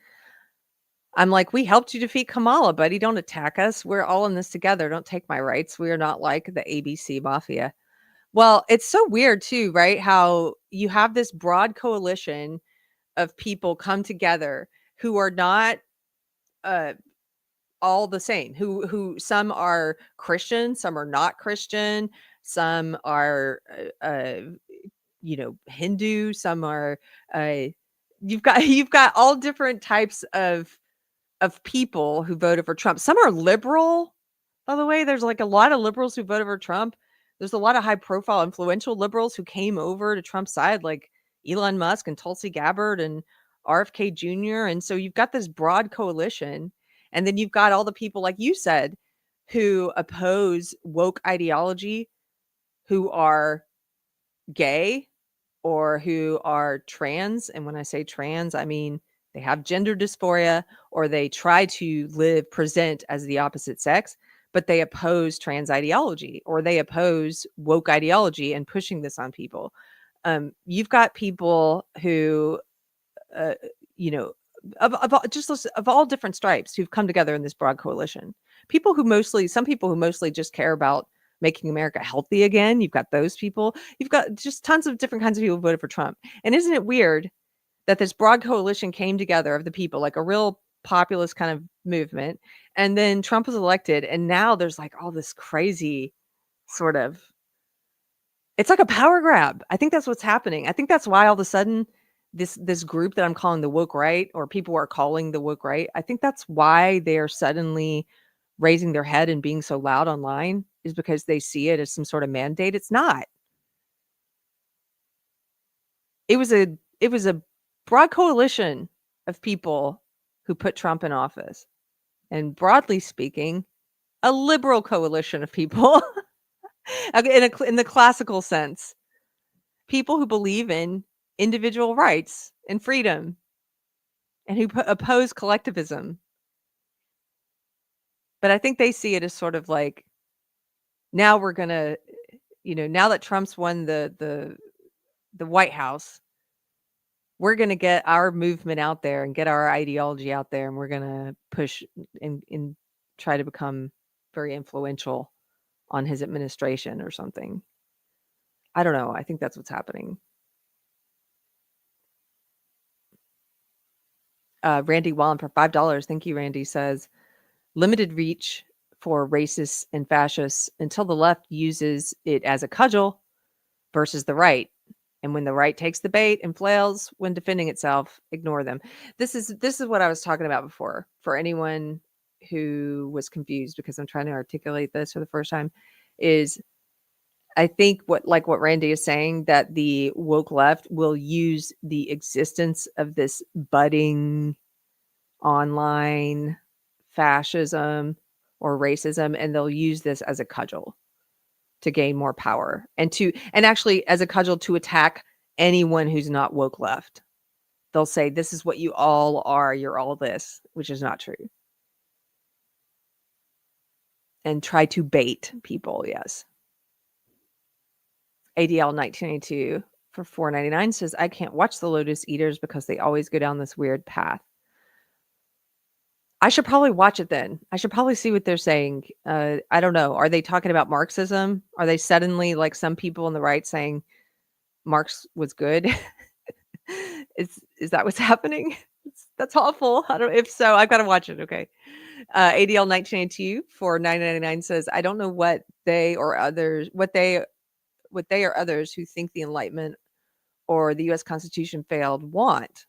I'm like, we helped you defeat Kamala, buddy. Don't attack us. We're all in this together. Don't take my rights. We are not like the ABC mafia. Well, it's so weird too, right? How you have this broad coalition of people come together who are not uh, all the same. Who some are Christian, some are not Christian, some are Hindu, some are uh, you've got all different types of people who voted for Trump. Some are liberal, by the way. There's like a lot of liberals who voted for Trump. There's a lot of high profile, influential liberals who came over to Trump's side, like Elon Musk and Tulsi Gabbard and RFK Jr. And so you've got this broad coalition. And then you've got all the people, like you said, who oppose woke ideology, who are gay or who are trans. And when I say trans, I mean they have gender dysphoria or they try to present as the opposite sex, but they oppose trans ideology or they oppose woke ideology and pushing this on people. You've got people who, uh, you know, of all different stripes who've come together in this broad coalition. Some people who mostly just care about making America healthy again. You've got those people. You've got just tons of different kinds of people who voted for Trump. And isn't it weird that this broad coalition came together of the people, like a real populist kind of movement, and then Trump was elected, and now there's like all this crazy sort of, it's like a power grab. I think that's what's happening. I think that's why all of a sudden this group that I'm calling the woke right, or people are calling the woke right, I think that's why they are suddenly raising their head and being so loud online, is because they see it as some sort of mandate. It's not. It was a broad coalition of people who put Trump in office. And broadly speaking, a liberal coalition of people in the classical sense. People who believe in individual rights and freedom and who oppose collectivism. But I think they see it as sort of like, now we're going to, now that Trump's won the White House, we're going to get our movement out there and get our ideology out there, and we're going to push and try to become very influential on his administration or something. I don't know. I think that's what's happening. Randy Wallen for $5. Thank you, Randy. Says, limited reach for racists and fascists until the left uses it as a cudgel versus the right. And when the right takes the bait and flails when defending itself, ignore them. This is what I was talking about before. For anyone who was confused, because I'm trying to articulate this for the first time, is I think what Randy is saying, that the woke left will use the existence of this budding online fascism or racism, and they'll use this as a cudgel to gain more power and actually as a cudgel to attack anyone who's not woke left. They'll say, this is what you all are. You're all this, which is not true. And try to bait people. Yes. ADL 1982 for $4.99 says, I can't watch the Lotus Eaters because they always go down this weird path. I should probably watch it then. I should probably see what they're saying. I don't know. Are they talking about Marxism? Are they suddenly like some people on the right saying Marx was good? Is that what's happening? That's awful. I don't. If so, I've got to watch it. Okay. ADL 1982 for 9.99 says, I don't know what they or others who think the Enlightenment or the U.S. Constitution failed want.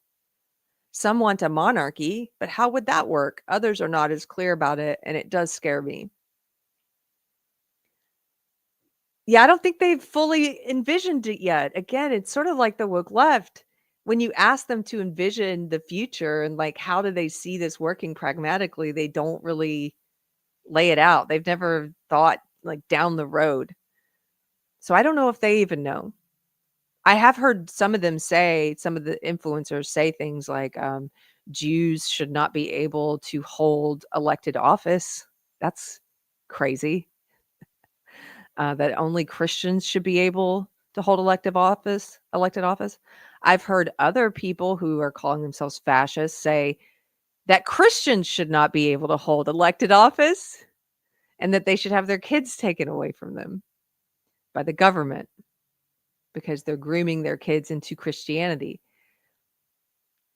Some want a monarchy, but how would that work? Others are not as clear about it, and it does scare me. Yeah, I don't think they've fully envisioned it yet. Again, it's sort of like the woke left. When you ask them to envision the future and like how do they see this working pragmatically, they don't really lay it out. They've never thought like down the road. So I don't know if they even know. I have heard some of the influencers say things like Jews should not be able to hold elected office. That's crazy. That only Christians should be able to hold elected office. I've heard other people who are calling themselves fascists say that Christians should not be able to hold elected office and that they should have their kids taken away from them by the government because they're grooming their kids into Christianity.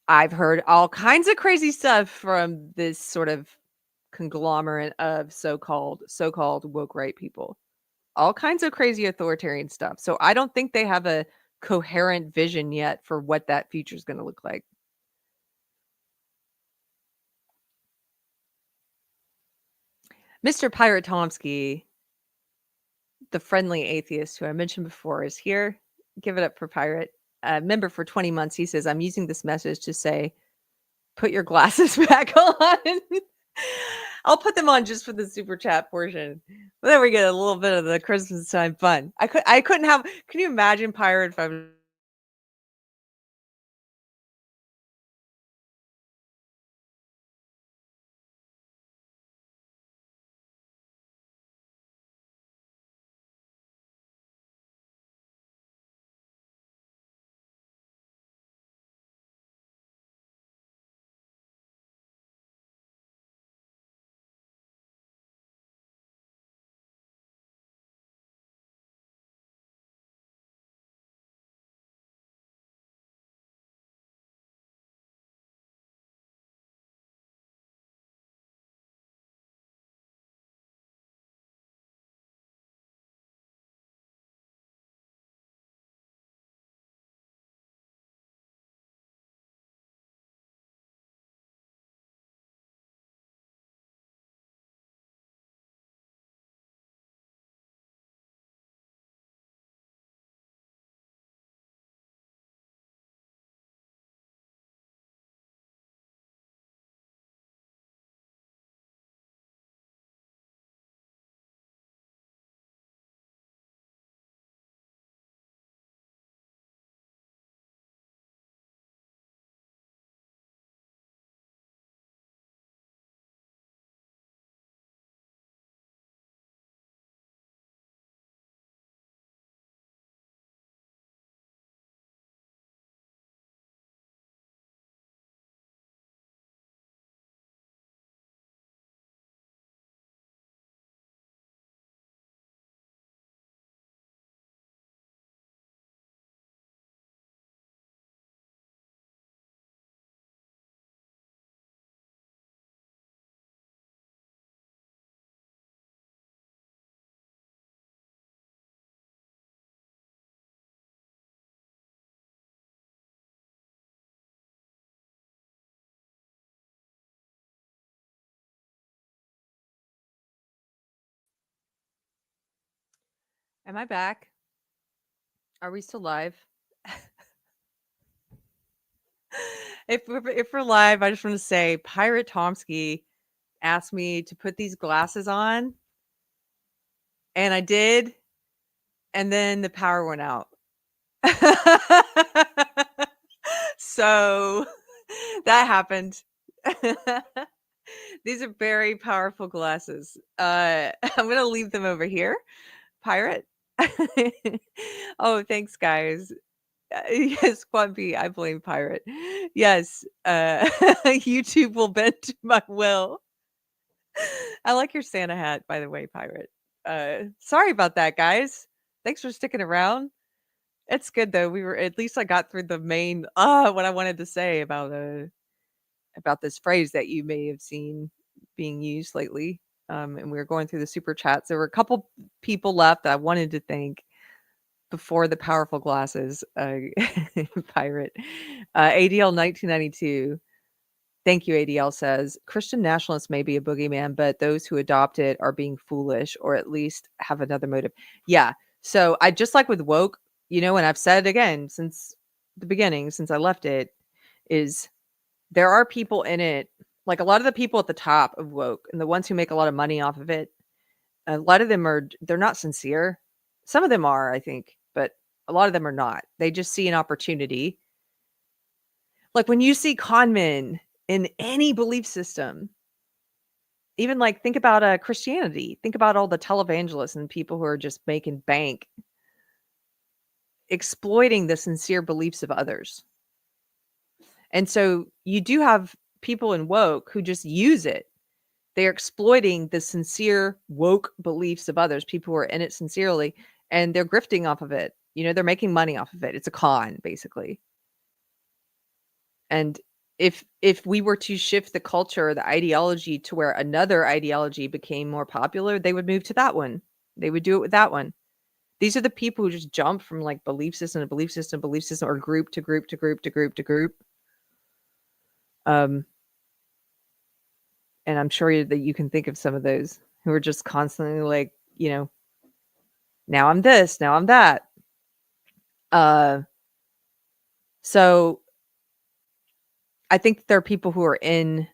I've heard all kinds of crazy stuff from this sort of conglomerate of so-called woke right people. All kinds of crazy authoritarian stuff. So I don't think they have a coherent vision yet for what that future is going to look like. Mr. Pirate Tomsky, the friendly atheist who I mentioned before, is here. Give it up for Pirate. Member for 20 months. He says, I'm using this message to say, put your glasses back on. I'll put them on just for the super chat portion. But then we get a little bit of the Christmas time fun. I couldn't have. Can you imagine Pirate if I was Am I back? Are we still live? If we're live, I just want to say Pirate Tomsky asked me to put these glasses on, and I did, and then the power went out. So that happened. These are very powerful glasses. I'm gonna leave them over here. Pirate. Oh, thanks, guys. Yes, Quan B, I blame pirate. Yes, YouTube will bend to my will. I like your Santa hat, by the way, pirate. Sorry about that, guys. Thanks for sticking around. It's good though. We were at least I got through the main what I wanted to say about this phrase that you may have seen being used lately. And we were going through the super chats. There were a couple people left that I wanted to thank before the powerful glasses, pirate. ADL 1992. Thank you, ADL says Christian nationalists may be a boogeyman, but those who adopt it are being foolish or at least have another motive. Yeah. So I just like with woke, and I've said it again since the beginning, since I left it, is there are people in it, like a lot of the people at the top of woke and the ones who make a lot of money off of it. A lot of them they're not sincere. Some of them are, I think, but a lot of them are not. They just see an opportunity. Like when you see con men in any belief system, even like think about Christianity, think about all the televangelists and people who are just making bank exploiting the sincere beliefs of others. And so you do have people in woke who just use it. They're exploiting the sincere woke beliefs of others, people who are in it sincerely, and they're grifting off of it. They're making money off of it. It's a con, basically. And if we were to shift the culture, the ideology to where another ideology became more popular, they would move to that one. They would do it with that one. These are the people who just jump from like belief system to belief system, or group to group to group to group to group. And I'm sure that you can think of some of those who are just constantly like, now I'm this, now I'm that. So I think there are people who are in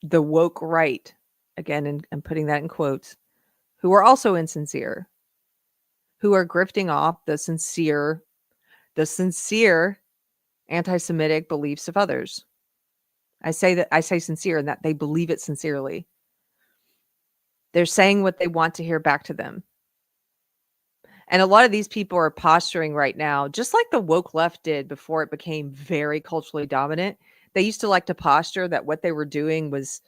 the woke right, again, and I'm putting that in quotes, who are also insincere, who are grifting off the sincere anti-Semitic beliefs of others. I say sincere and that they believe it sincerely. They're saying what they want to hear back to them. And a lot of these people are posturing right now, just like the woke left did before it became very culturally dominant. They used to like to posture that what they were doing was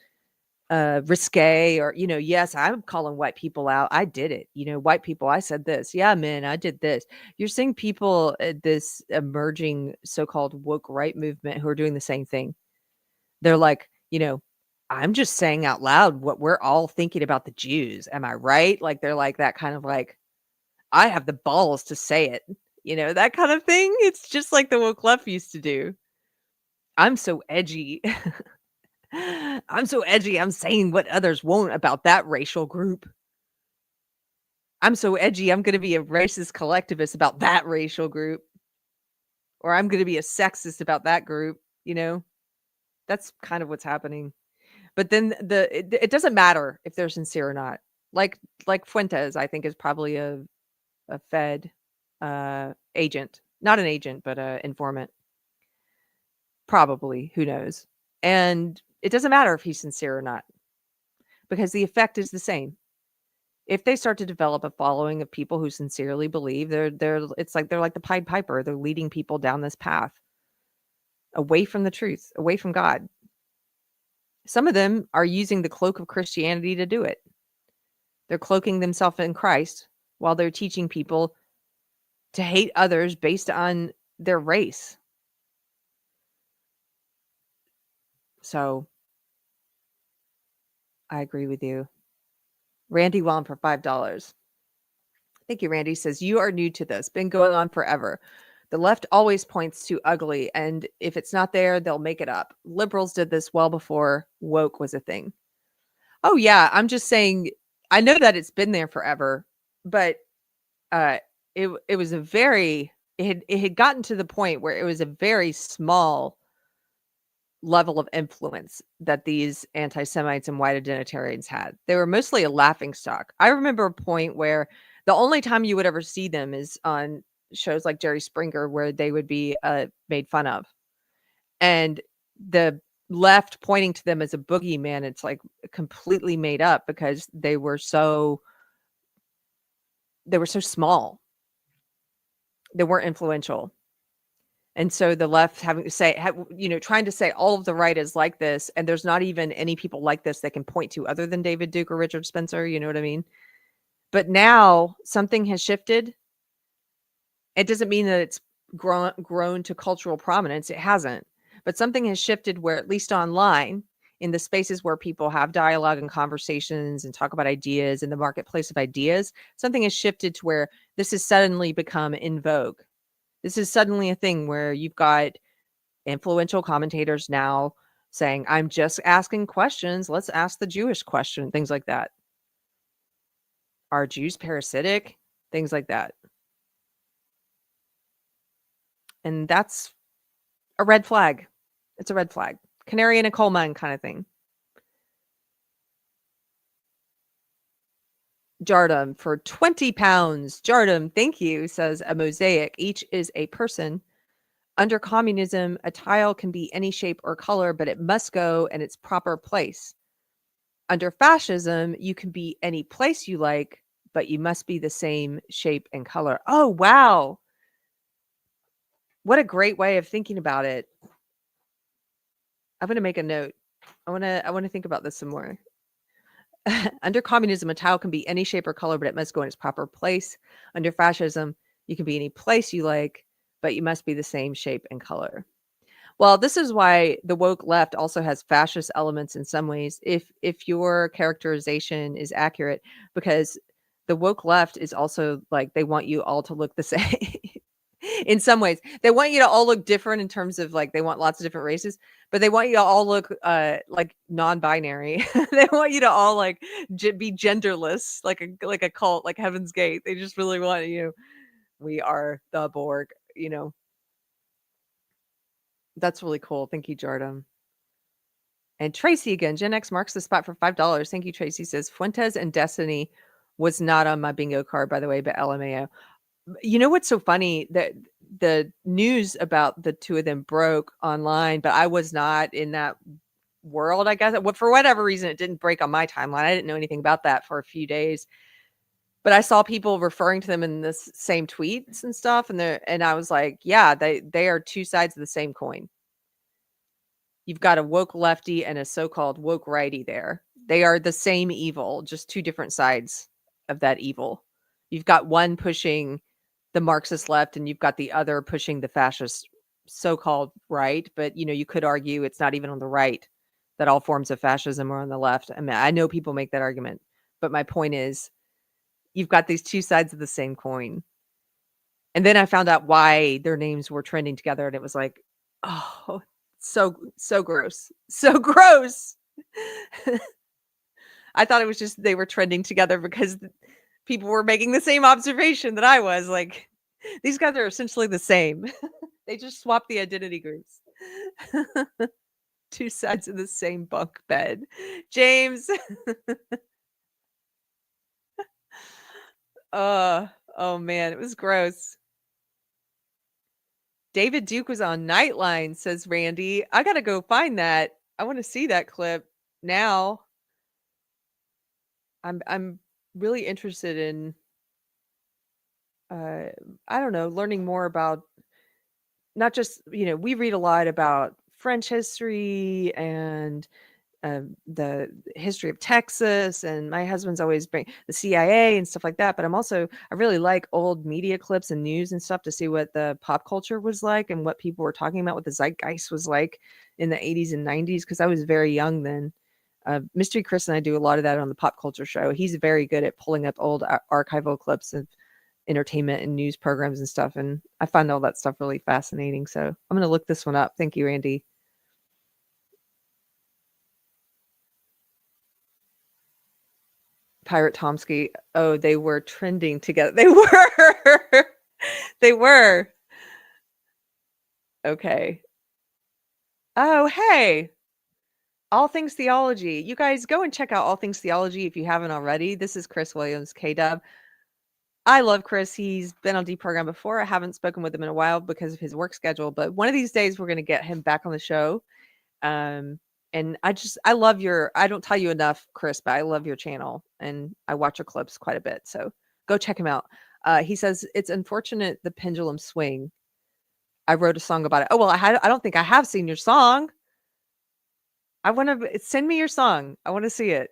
risque, or, yes, I'm calling white people out. I did it. White people, I said this. Yeah, man, I did this. You're seeing people at this emerging so-called woke right movement who are doing the same thing. They're like, I'm just saying out loud what we're all thinking about the Jews. Am I right? Like, they're like that kind of like, I have the balls to say it, that kind of thing. It's just like the woke left used to do. I'm so edgy. I'm so edgy. I'm saying what others won't about that racial group. I'm so edgy. I'm going to be a racist collectivist about that racial group. Or I'm going to be a sexist about that group. That's kind of what's happening. But then it doesn't matter if they're sincere or not. Like Fuentes, I think, is probably a Fed agent, not an agent, but an informant. Probably, who knows? And it doesn't matter if he's sincere or not, because the effect is the same. If they start to develop a following of people who sincerely believe, they're like the Pied Piper. They're leading people down this path away from the truth, away from God. Some of them are using the cloak of Christianity to do it. They're cloaking themselves in Christ while they're teaching people to hate others based on their race. So I agree with you. Randy Wong for $5. Thank you, Randy. Says, you are new to this. Been going on forever. The left always points to ugly, and if it's not there, they'll make it up. Liberals did this well before woke was a thing. Oh, yeah. I'm just saying, I know that it's been there forever, but it was it had gotten to the point where it was a very small level of influence that these anti-Semites and white identitarians had. They were mostly a laughing stock. I remember a point where the only time you would ever see them is on shows like Jerry Springer, where they would be made fun of. And the left pointing to them as a boogeyman, it's like completely made up because they were so small. They weren't influential. And so the left having to say, trying to say all of the right is like this, and there's not even any people like this they can point to other than David Duke or Richard Spencer. You know what I mean? But now something has shifted. It doesn't mean that it's grown to cultural prominence. It hasn't. But something has shifted where, at least online, in the spaces where people have dialogue and conversations and talk about ideas in the marketplace of ideas, something has shifted to where this has suddenly become in vogue. This is suddenly a thing where you've got influential commentators now saying, I'm just asking questions. Let's ask the Jewish question, things like that. Are Jews parasitic? Things like that. And that's a red flag. It's a red flag. Canary in a coal mine kind of thing. Jardum for 20 pounds. Jardum, thank you, says a mosaic. Each is a person. Under communism, a tile can be any shape or color, but it must go in its proper place. Under fascism, you can be any place you like, but you must be the same shape and color. Oh, wow. What a great way of thinking about it. I'm going to make a note. I want to think about this some more. Under communism, a tile can be any shape or color, but it must go in its proper place. Under fascism, you can be any place you like, but you must be the same shape and color. Well, this is why the woke left also has fascist elements in some ways, if your characterization is accurate, because the woke left is also like they want you all to look the same. In some ways, they want you to all look different in terms of like they want lots of different races, but they want you to all look like non-binary. They want you to all like be genderless, like a cult, like Heaven's Gate. They just really want you. We are the Borg, you know. That's really cool. Thank you, Jardum. And Tracy again, Gen X marks the spot for $5. Thank you, Tracy. Says Fuentes and Destiny was not on my bingo card, by the way, but LMAO. You know what's so funny? That the news about the two of them broke online, but I was not in that world, I guess. For whatever reason, it didn't break on my timeline. I didn't know anything about that for a few days. But I saw people referring to them in this same tweets and stuff, and I was like, yeah, they are two sides of the same coin. You've got a woke lefty and a so-called woke righty there. They are the same evil, just two different sides of that evil. You've got one pushing the Marxist left and you've got the other pushing the fascist so-called right. But, you could argue it's not even on the right that all forms of fascism are on the left. I mean, I know people make that argument, but my point is you've got these two sides of the same coin. And then I found out why their names were trending together and it was like, oh, so gross. So gross. I thought it was just they were trending together because people were making the same observation that I was. Like, these guys are essentially the same. They just swapped the identity groups. Two sides of the same bunk bed. James. Oh man, it was gross. David Duke was on Nightline, says Randy. I gotta go find that. I want to see that clip now. I'm really interested in I don't know, learning more about not just, we read a lot about French history and the history of Texas, and my husband's always bring the CIA and stuff like that. But I really like old media clips and news and stuff to see what the pop culture was like and what people were talking about, what the zeitgeist was like in the 80s and 90s, because I was very young then. Mystery Chris and I do a lot of that on the Pop Culture Show. He's very good at pulling up old archival clips of entertainment and news programs and stuff, and I find all that stuff really fascinating. So I'm going to look this one up. Thank you, Randy. Pirate Tomsky. Oh, they were trending together. They were. They were. Okay. Oh, hey. All Things Theology. You guys go and check out All Things Theology if you haven't already. This is Chris Williams, KW. I love Chris. He's been on Deprogrammed before. I haven't spoken with him in a while because of his work schedule, but one of these days we're going to get him back on the show. And I love I don't tell you enough, Chris, but I love your channel and I watch your clips quite a bit. So go check him out. He says, "It's unfortunate the pendulum swing." I wrote a song about it. Oh, well, I don't think I have seen your song. I want to send me your song. I want to see it.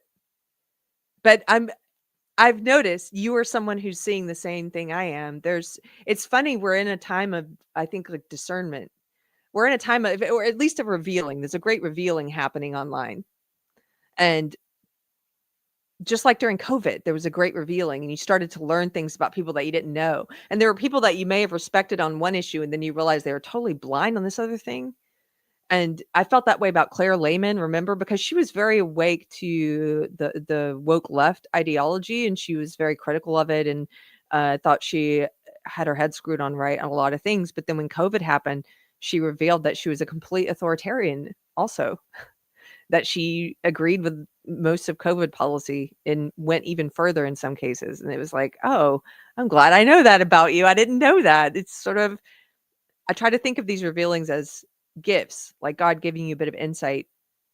But I've noticed you are someone who's seeing the same thing I am. It's funny. We're in a time of, I think, like discernment. We're in a time of, or at least a revealing. There's a great revealing happening online. And just like during COVID, there was a great revealing and you started to learn things about people that you didn't know. And there were people that you may have respected on one issue and then you realize they were totally blind on this other thing. And I felt that way about Claire Lehman, remember, because she was very awake to the woke left ideology and she was very critical of it and thought she had her head screwed on right on a lot of things. But then when COVID happened, she revealed that she was a complete authoritarian also, that she agreed with most of COVID policy and went even further in some cases. And it was like, oh, I'm glad I know that about you. I didn't know that. It's sort of, I try to think of these revealings as gifts, like God giving you a bit of insight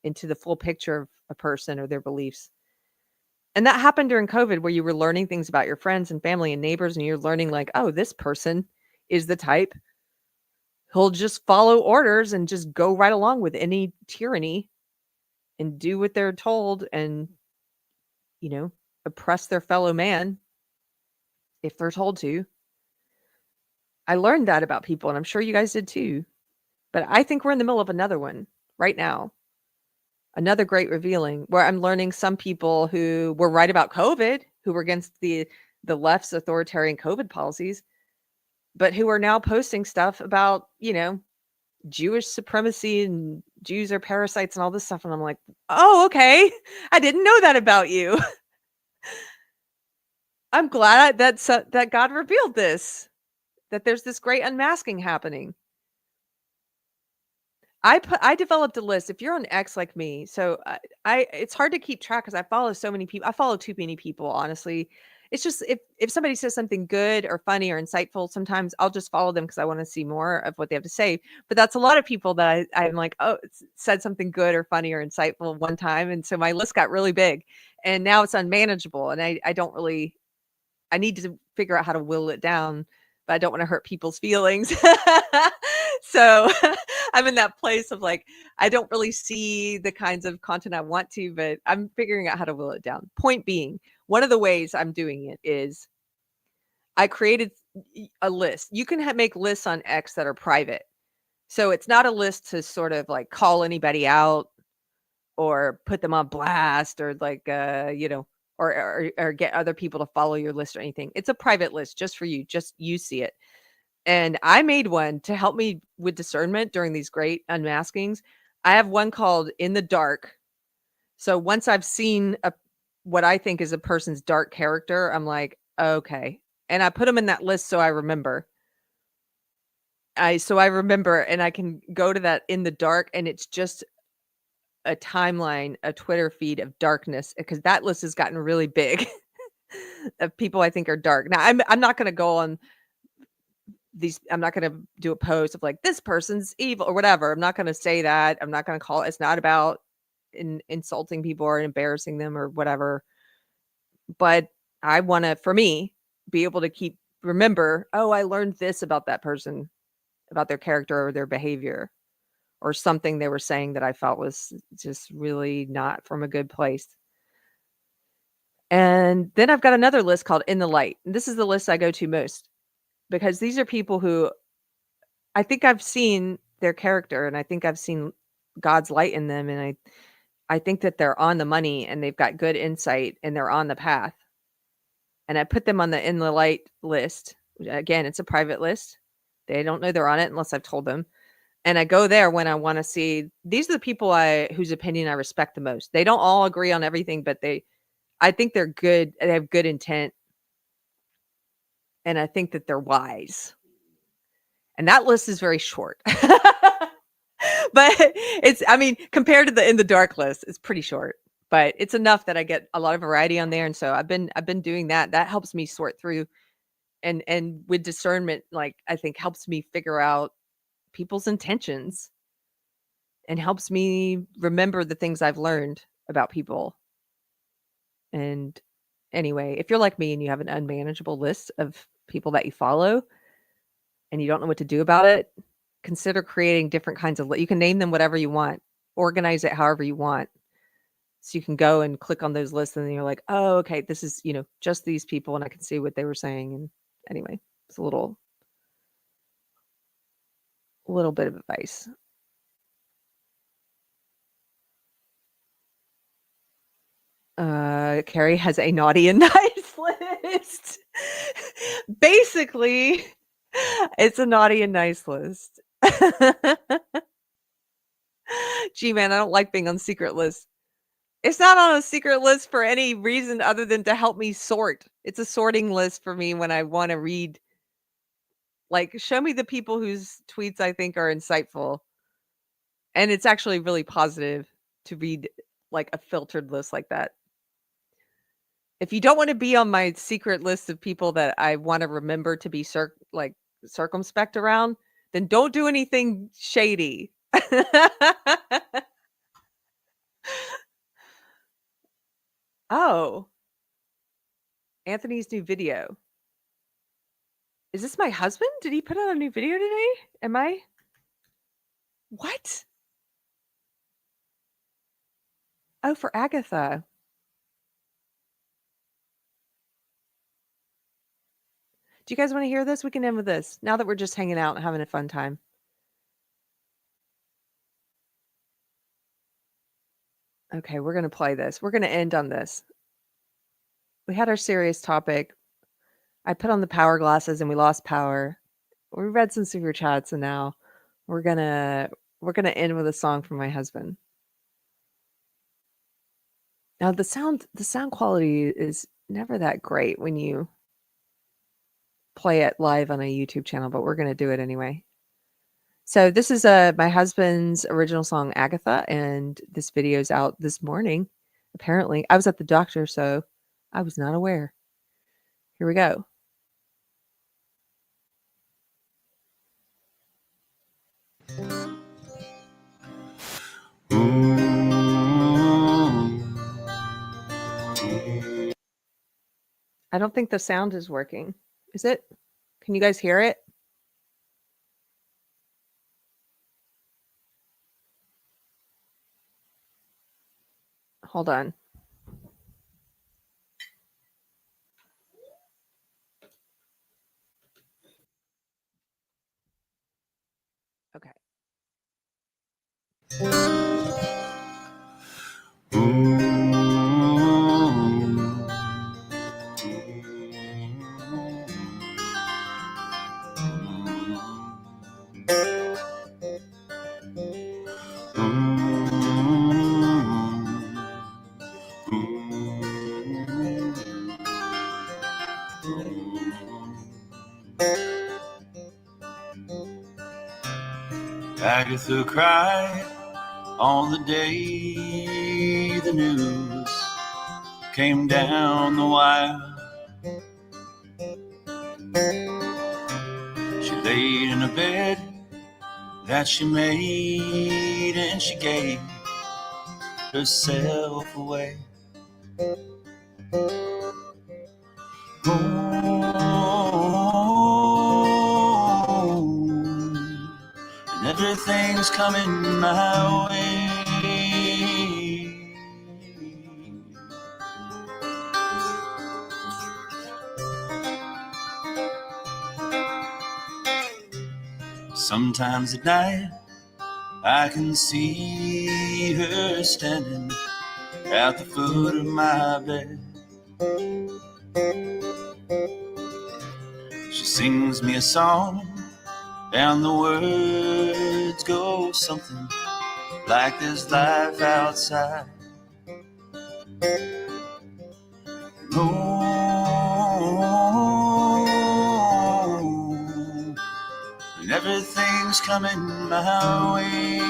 into the full picture of a person or their beliefs. And that happened during COVID where you were learning things about your friends and family and neighbors, and you're learning like, oh, this person is the type who'll just follow orders and just go right along with any tyranny and do what they're told and, you know, oppress their fellow man if they're told to. I learned that about people, and I'm sure you guys did too. But I think we're in the middle of another one right now. Another great revealing where I'm learning some people who were right about COVID, who were against the left's authoritarian COVID policies, but who are now posting stuff about, you know, Jewish supremacy and Jews are parasites and all this stuff. And I'm like, oh, okay. I didn't know that about you. I'm glad that God revealed this, that there's this great unmasking happening. I developed a list. If you're on X like me, so I it's hard to keep track because I follow so many people. I follow too many people, honestly. It's just if somebody says something good or funny or insightful, sometimes I'll just follow them because I want to see more of what they have to say. But that's a lot of people that I'm like, oh, said something good or funny or insightful one time, and so my list got really big, and now it's unmanageable, and I don't really. I need to figure out how to will it down, but I don't want to hurt people's feelings. So I'm in that place of like, I don't really see the kinds of content I want to, but I'm figuring out how to will it down. Point being, one of the ways I'm doing it is I created a list. You can make lists on X that are private. So it's not a list to sort of like call anybody out or put them on blast or like, you know, or get other people to follow your list or anything. It's a private list just for you. Just you see it. And I made one to help me with discernment during these great unmaskings. I have one called In the Dark. So once I've seen what I think is a person's dark character, I'm like, okay. And I put them in that list so I remember. So I remember and I can go to that In the Dark and it's just a timeline, a Twitter feed of darkness because that list has gotten really big of people I think are dark. Now I'm not going to go on these. I'm not going to do a post of like this person's evil or whatever. I'm not going to say that. I'm not going to call it. It's not about insulting people or embarrassing them or whatever. But I want to, for me, be able to remember. Oh, I learned this about that person, about their character or their behavior. Or something they were saying that I felt was just really not from a good place. And then I've got another list called In the Light. And this is the list I go to most because these are people who I think I've seen their character and I think I've seen God's light in them. And I think that they're on the money and they've got good insight and they're on the path. And I put them on the In the Light list. Again, it's a private list. They don't know they're on it unless I've told them. And I go there when I want to see these are the people whose opinion I respect the most. They don't all agree on everything, but I think they're good. They have good intent. And I think that they're wise. And that list is very short. But compared to the In the Dark list, it's pretty short, but it's enough that I get a lot of variety on there. And so I've been doing that. That helps me sort through and with discernment, like I think helps me figure out people's intentions and helps me remember the things I've learned about people. And anyway, if you're like me and you have an unmanageable list of people that you follow and you don't know what to do about it, consider creating different kinds of you can name them whatever you want, organize it however you want. So you can go and click on those lists and then you're like, oh, okay, this is, just these people and I can see what they were saying. And anyway, it's a little bit of advice. Keri has a naughty and nice list. Basically, it's a naughty and nice list. Gee, man, I don't like being on secret lists. It's not on a secret list for any reason other than to help me sort. It's a sorting list for me when I want to read. Like, show me the people whose tweets I think are insightful. And it's actually really positive to read like a filtered list like that. If you don't want to be on my secret list of people that I want to remember to be circumspect around, then don't do anything shady. Oh, Anthony's new video. Is this my husband? Did he put out a new video today? Am I? What? Oh, for Agatha. Do you guys want to hear this? We can end with this. Now that we're just hanging out and having a fun time. Okay, we're going to play this. We're going to end on this. We had our serious topic. I put on the power glasses and we lost power. We read some super chats and now we're going to end with a song from my husband. Now the sound quality is never that great when you play it live on a YouTube channel, but we're going to do it anyway. So this is my husband's original song, Agatha, and this video's out this morning. Apparently, I was at the doctor, so I was not aware. Here we go. I don't think the sound is working. Is it? Can you guys hear it? Hold on. Okay. Agatha cried on the day the news came down the wire. She laid in a bed that she made and she gave herself away. And everything's coming my way. Sometimes at night I can see her standing at the foot of my bed. She sings me a song and the words go something like there's life outside. And everything's coming my way.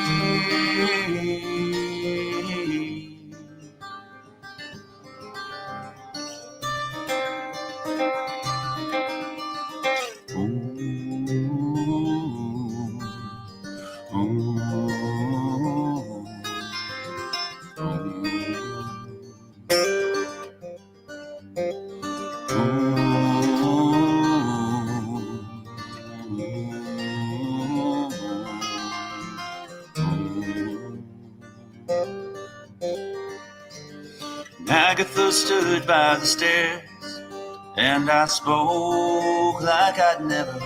Agatha stood by the stairs, and I spoke like I'd never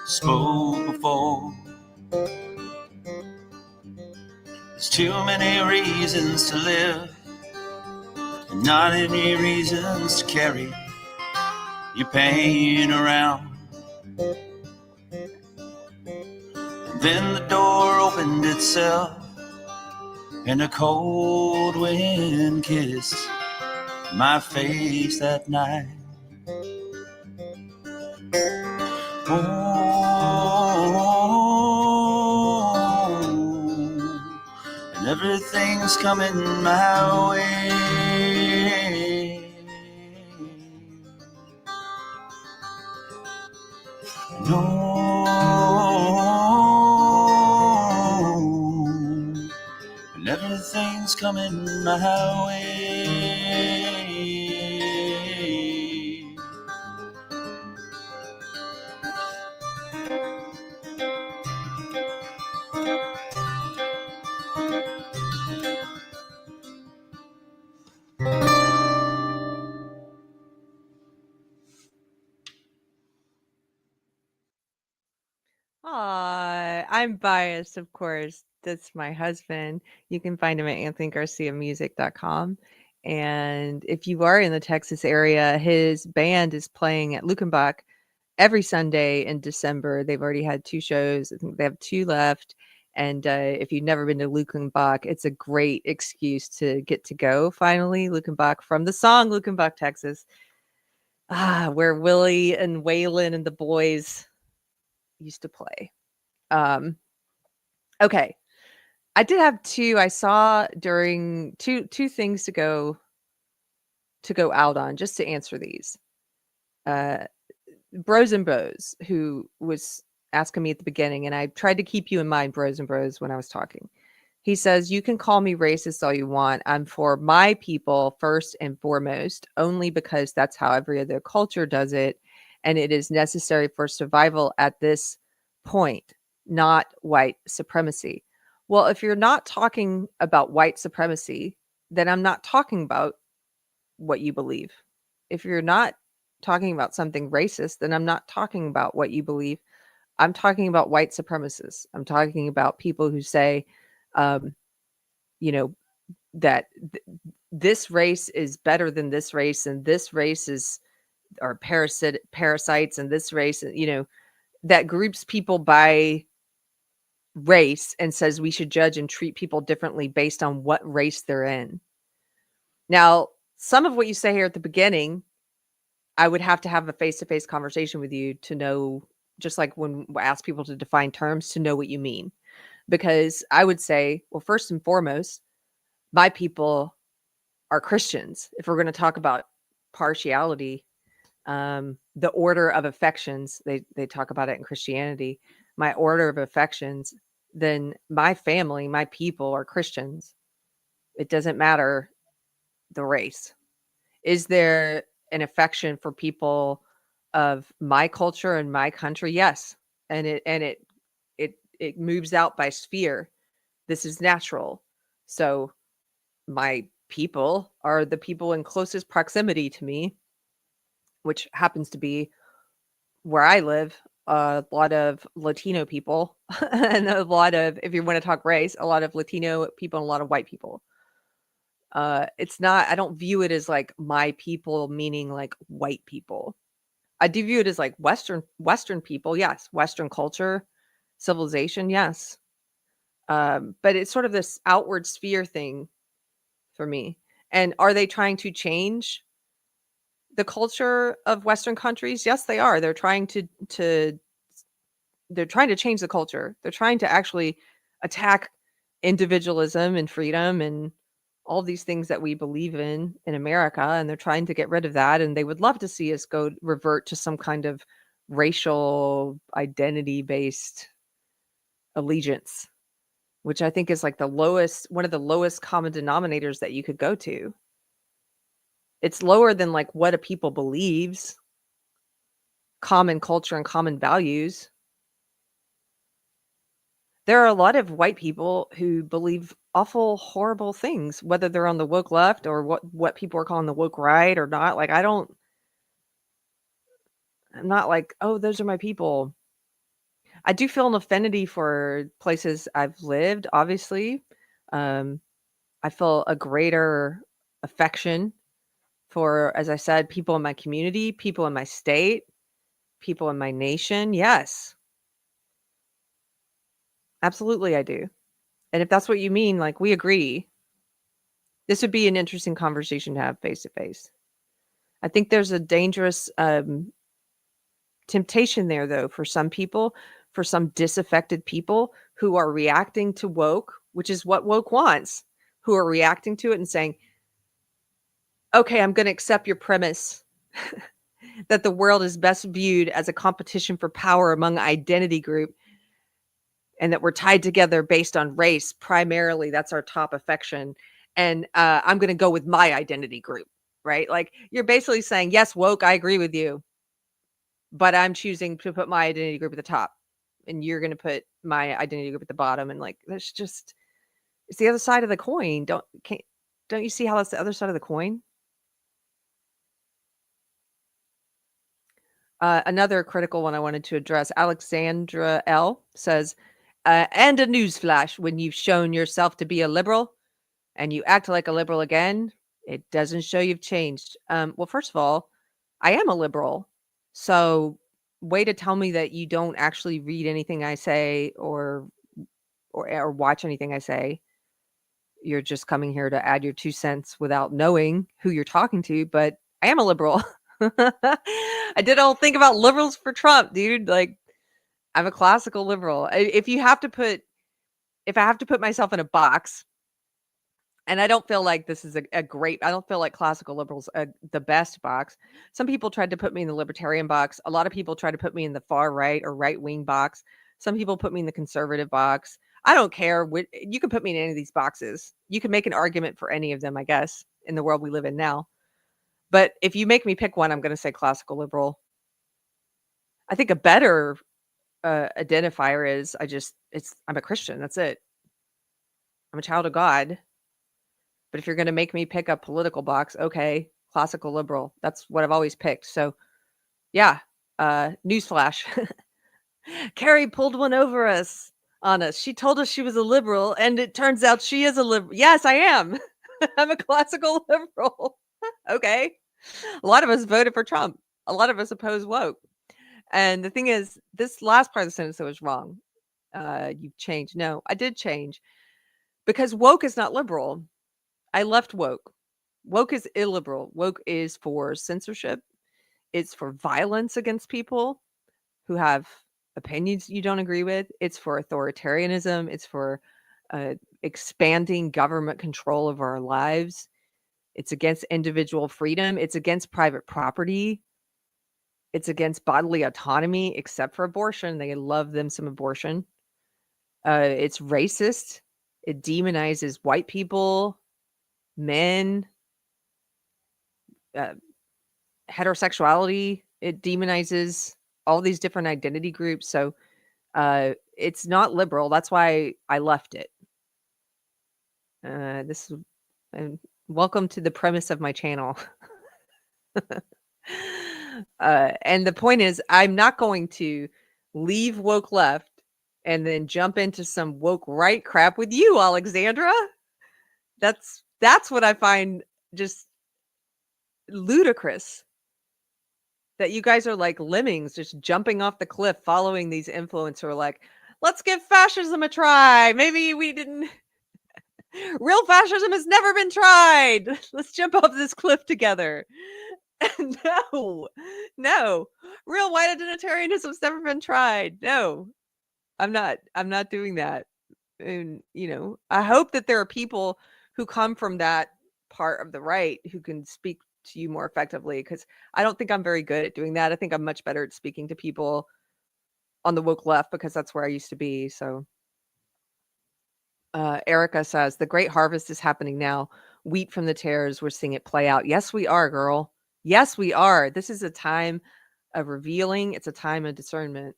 spoke before. There's too many reasons to live, and not any reasons to carry your pain around. And then the door opened itself, and a cold wind kissed my face that night. Oh, and everything's coming my way. No, and everything's coming my way. I'm biased, of course. That's my husband. You can find him at anthonygarciamusic.com. And if you are in the Texas area, his band is playing at Luckenbach every Sunday in December. They've already had 2 shows. I think they have 2 left. And if you've never been to Luckenbach, it's a great excuse to get to go finally. Luckenbach, from the song Luckenbach, Texas, where Willie and Waylon and the boys used to play. Okay. I did have 2. I saw during 2 things to go out on, just to answer these. Bros and Bros, who was asking me at the beginning, and I tried to keep you in mind, Bros and Bros, when I was talking. He says, "You can call me racist all you want. I'm for my people first and foremost, only because that's how every other culture does it, and it is necessary for survival at this point, not white supremacy." Well, if you're not talking about white supremacy, then I'm not talking about what you believe. If you're not talking about something racist, then I'm not talking about what you believe. I'm talking about white supremacists. I'm talking about people who say, um, you know, that this race is better than this race, and this race is are parasites, and this race, that groups people by race and says we should judge and treat people differently based on what race they're in. Now, some of what you say here at the beginning, I would have to have a face-to-face conversation with you to know, just like when I ask people to define terms, to know what you mean. Because I would say, well, first and foremost, my people are Christians. If we're going to talk about partiality, the order of affections, they talk about it in Christianity. My order of affections, then my family, my people are Christians. It doesn't matter the race. Is there an affection for people of my culture and my country? Yes. And it moves out by sphere. This is natural. So my people are the people in closest proximity to me, which happens to be where I live, a lot of Latino people and a lot of, if you want to talk race, a lot of Latino people and a lot of white people. It's not, I don't view it as like my people, meaning like white people. I do view it as like Western people. Yes. Western culture, civilization. Yes. But it's sort of this outward sphere thing for me. And are they trying to change the culture of Western countries? Yes, they are. They're trying to change the culture. They're trying to actually attack individualism and freedom and all these things that we believe in America, and they're trying to get rid of that, and they would love to see us go revert to some kind of racial identity based allegiance, which I think is like one of the lowest common denominators that you could go to. It's lower than like what a people believes, common culture and common values. There are a lot of white people who believe awful, horrible things, whether they're on the woke left or what people are calling the woke right or not. Like, I'm not like, oh, those are my people. I do feel an affinity for places I've lived, obviously. Um, I feel a greater affection for, as I said, people in my community, people in my state, people in my nation. Yes, absolutely, I do. And if that's what you mean, like, we agree. This would be an interesting conversation to have face to face. I think there's a dangerous temptation there, though, for some people, for some disaffected people who are reacting to woke, which is what woke wants, who are reacting to it and saying, okay, I'm going to accept your premise that the world is best viewed as a competition for power among identity group and that we're tied together based on race primarily. That's our top affection. And I'm going to go with my identity group, right? Like, you're basically saying, yes, woke, I agree with you, but I'm choosing to put my identity group at the top and you're going to put my identity group at the bottom. And like, that's just, it's the other side of the coin. Don't you see how that's the other side of the coin? Another critical one I wanted to address, Alexandra L says, and a newsflash, when you've shown yourself to be a liberal and you act like a liberal again, it doesn't show you've changed. Well, first of all, I am a liberal. So way to tell me that you don't actually read anything I say or watch anything I say. You're just coming here to add your 2 cents without knowing who you're talking to, but I am a liberal. I did all think about liberals for Trump, dude. Like, I'm a classical liberal. If I have to put myself in a box, and I don't feel like this is a great, I don't feel like classical liberals are the best box. Some people tried to put me in the libertarian box. A lot of people try to put me in the far right or right wing box. Some people put me in the conservative box. I don't care. You can put me in any of these boxes. You can make an argument for any of them, I guess, in the world we live in now. But if you make me pick one, I'm going to say classical liberal. I think a better identifier is I'm a Christian. That's it. I'm a child of God. But if you're going to make me pick a political box, okay, classical liberal. That's what I've always picked. So yeah, newsflash. Keri pulled one over us on us. She told us she was a liberal, and it turns out she is a liberal. Yes, I am. I'm a classical liberal. Okay. A lot of us voted for Trump. A lot of us oppose woke. And the thing is, this last part of the sentence that was wrong. You've changed. No, I did change because woke is not liberal. I left woke. Woke is illiberal. Woke is for censorship. It's for violence against people who have opinions you don't agree with. It's for authoritarianism. It's for expanding government control of our lives. It's against individual freedom. It's against private property. It's against bodily autonomy, except for abortion. They love them some abortion. It's racist. It demonizes white people, men, heterosexuality. It demonizes all these different identity groups. So it's not liberal. That's why I left it. This is welcome to the premise of my channel. And the point is, I'm not going to leave woke left and then jump into some woke right crap with you, Alexandra. That's what I find just ludicrous. That you guys are like lemmings just jumping off the cliff following these influencers who are like, let's give fascism a try. Maybe we didn't. Real fascism has never been tried. Let's jump off this cliff together. No. Real white identitarianism has never been tried. No. I'm not doing that. And I hope that there are people who come from that part of the right who can speak to you more effectively, because I don't think I'm very good at doing that. I think I'm much better at speaking to people on the woke left because that's where I used to be. So Erica says the great harvest is happening now. Wheat from the tares, we're seeing it play out. Yes, we are, girl. Yes, we are. This is a time of revealing. It's a time of discernment.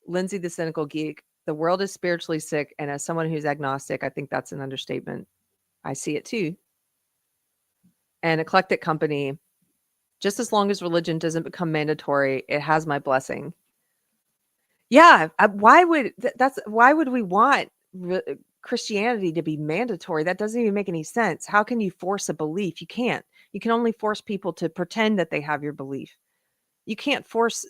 Lindsay the Cynical Geek The world is spiritually sick, and as someone who's agnostic, I think that's an understatement. I see it too. And Eclectic Company, just as long as religion doesn't become mandatory, it has my blessing. Yeah, why would why would we want Christianity to be mandatory? That doesn't even make any sense. How can you force a belief? You can't. You can only force people to pretend that they have your belief. You can't force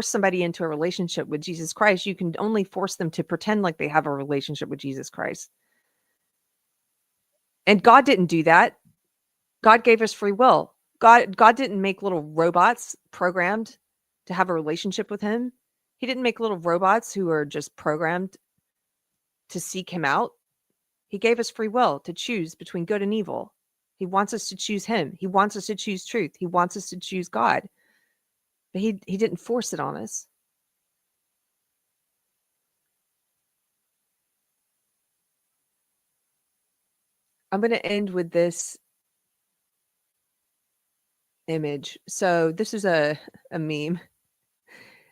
somebody into a relationship with Jesus Christ. You can only force them to pretend like they have a relationship with Jesus Christ. And God didn't do that. God gave us free will. God didn't make little robots programmed to have a relationship with him. He didn't make little robots who are just programmed to seek him out. He gave us free will to choose between good and evil. He wants us to choose him. He wants us to choose truth. He wants us to choose God. But he didn't force it on us. I'm going to end with this image. So this is a meme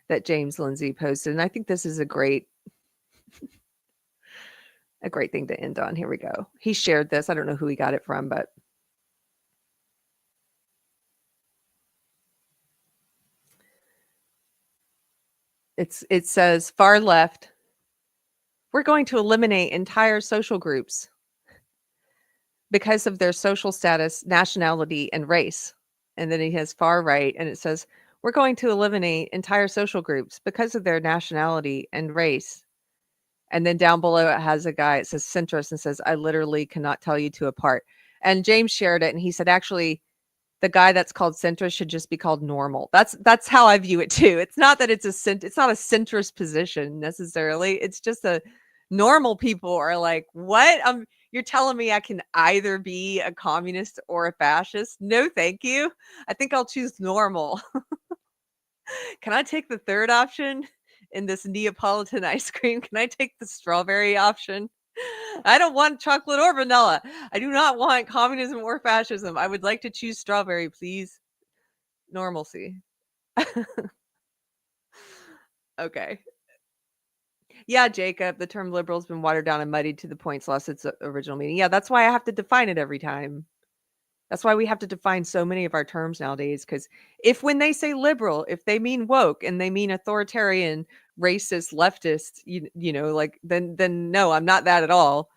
that James Lindsay posted, and I think this is a great thing to end on. Here we go. He shared this. I don't know who he got it from, but it says far left, we're going to eliminate entire social groups because of their social status, nationality, and race. And then he has far right, and it says, we're going to eliminate entire social groups because of their nationality and race. And then down below it has a guy, it says centrist, and says, I literally cannot tell you two apart. And James shared it, and he said, actually, the guy that's called centrist should just be called normal. That's how I view it too. It's not that it's not a centrist position necessarily. It's just a normal people are like, what? You're telling me I can either be a communist or a fascist? No, thank you. I think I'll choose normal. Can I take the third option in this Neapolitan ice cream? Can I take the strawberry option? I don't want chocolate or vanilla. I do not want communism or fascism. I would like to choose strawberry, please. Normalcy. Okay. Yeah, Jacob, the term liberal's been watered down and muddied to the points lost its original meaning. Yeah, that's why I have to define it every time. That's why we have to define so many of our terms nowadays. Because when they say liberal, if they mean woke and they mean authoritarian, racist, leftist, you know, like then no, I'm not that at all.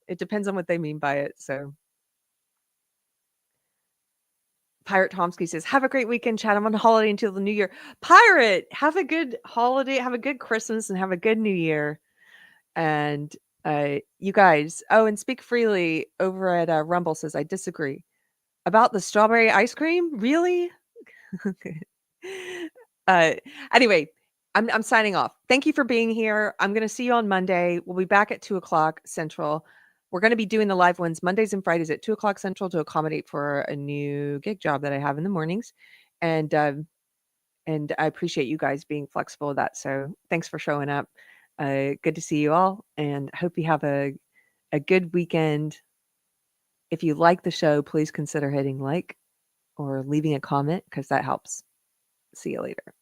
It depends on what they mean by it. So Pirate Tomsky says, have a great weekend, chat. I'm on holiday until the new year. Pirate, have a good holiday, have a good Christmas, and have a good new year. And you guys, oh, and Speak Freely over at Rumble says, I disagree. About the strawberry ice cream? Really? uh, anyway, I'm signing off. Thank you for being here. I'm going to see you on Monday. We'll be back at 2:00 Central. We're going to be doing the live ones Mondays and Fridays at 2:00 Central to accommodate for a new gig job that I have in the mornings. And I appreciate you guys being flexible with that. So thanks for showing up. Good to see you all, and hope you have a good weekend. If you like the show, please consider hitting like or leaving a comment because that helps. See you later.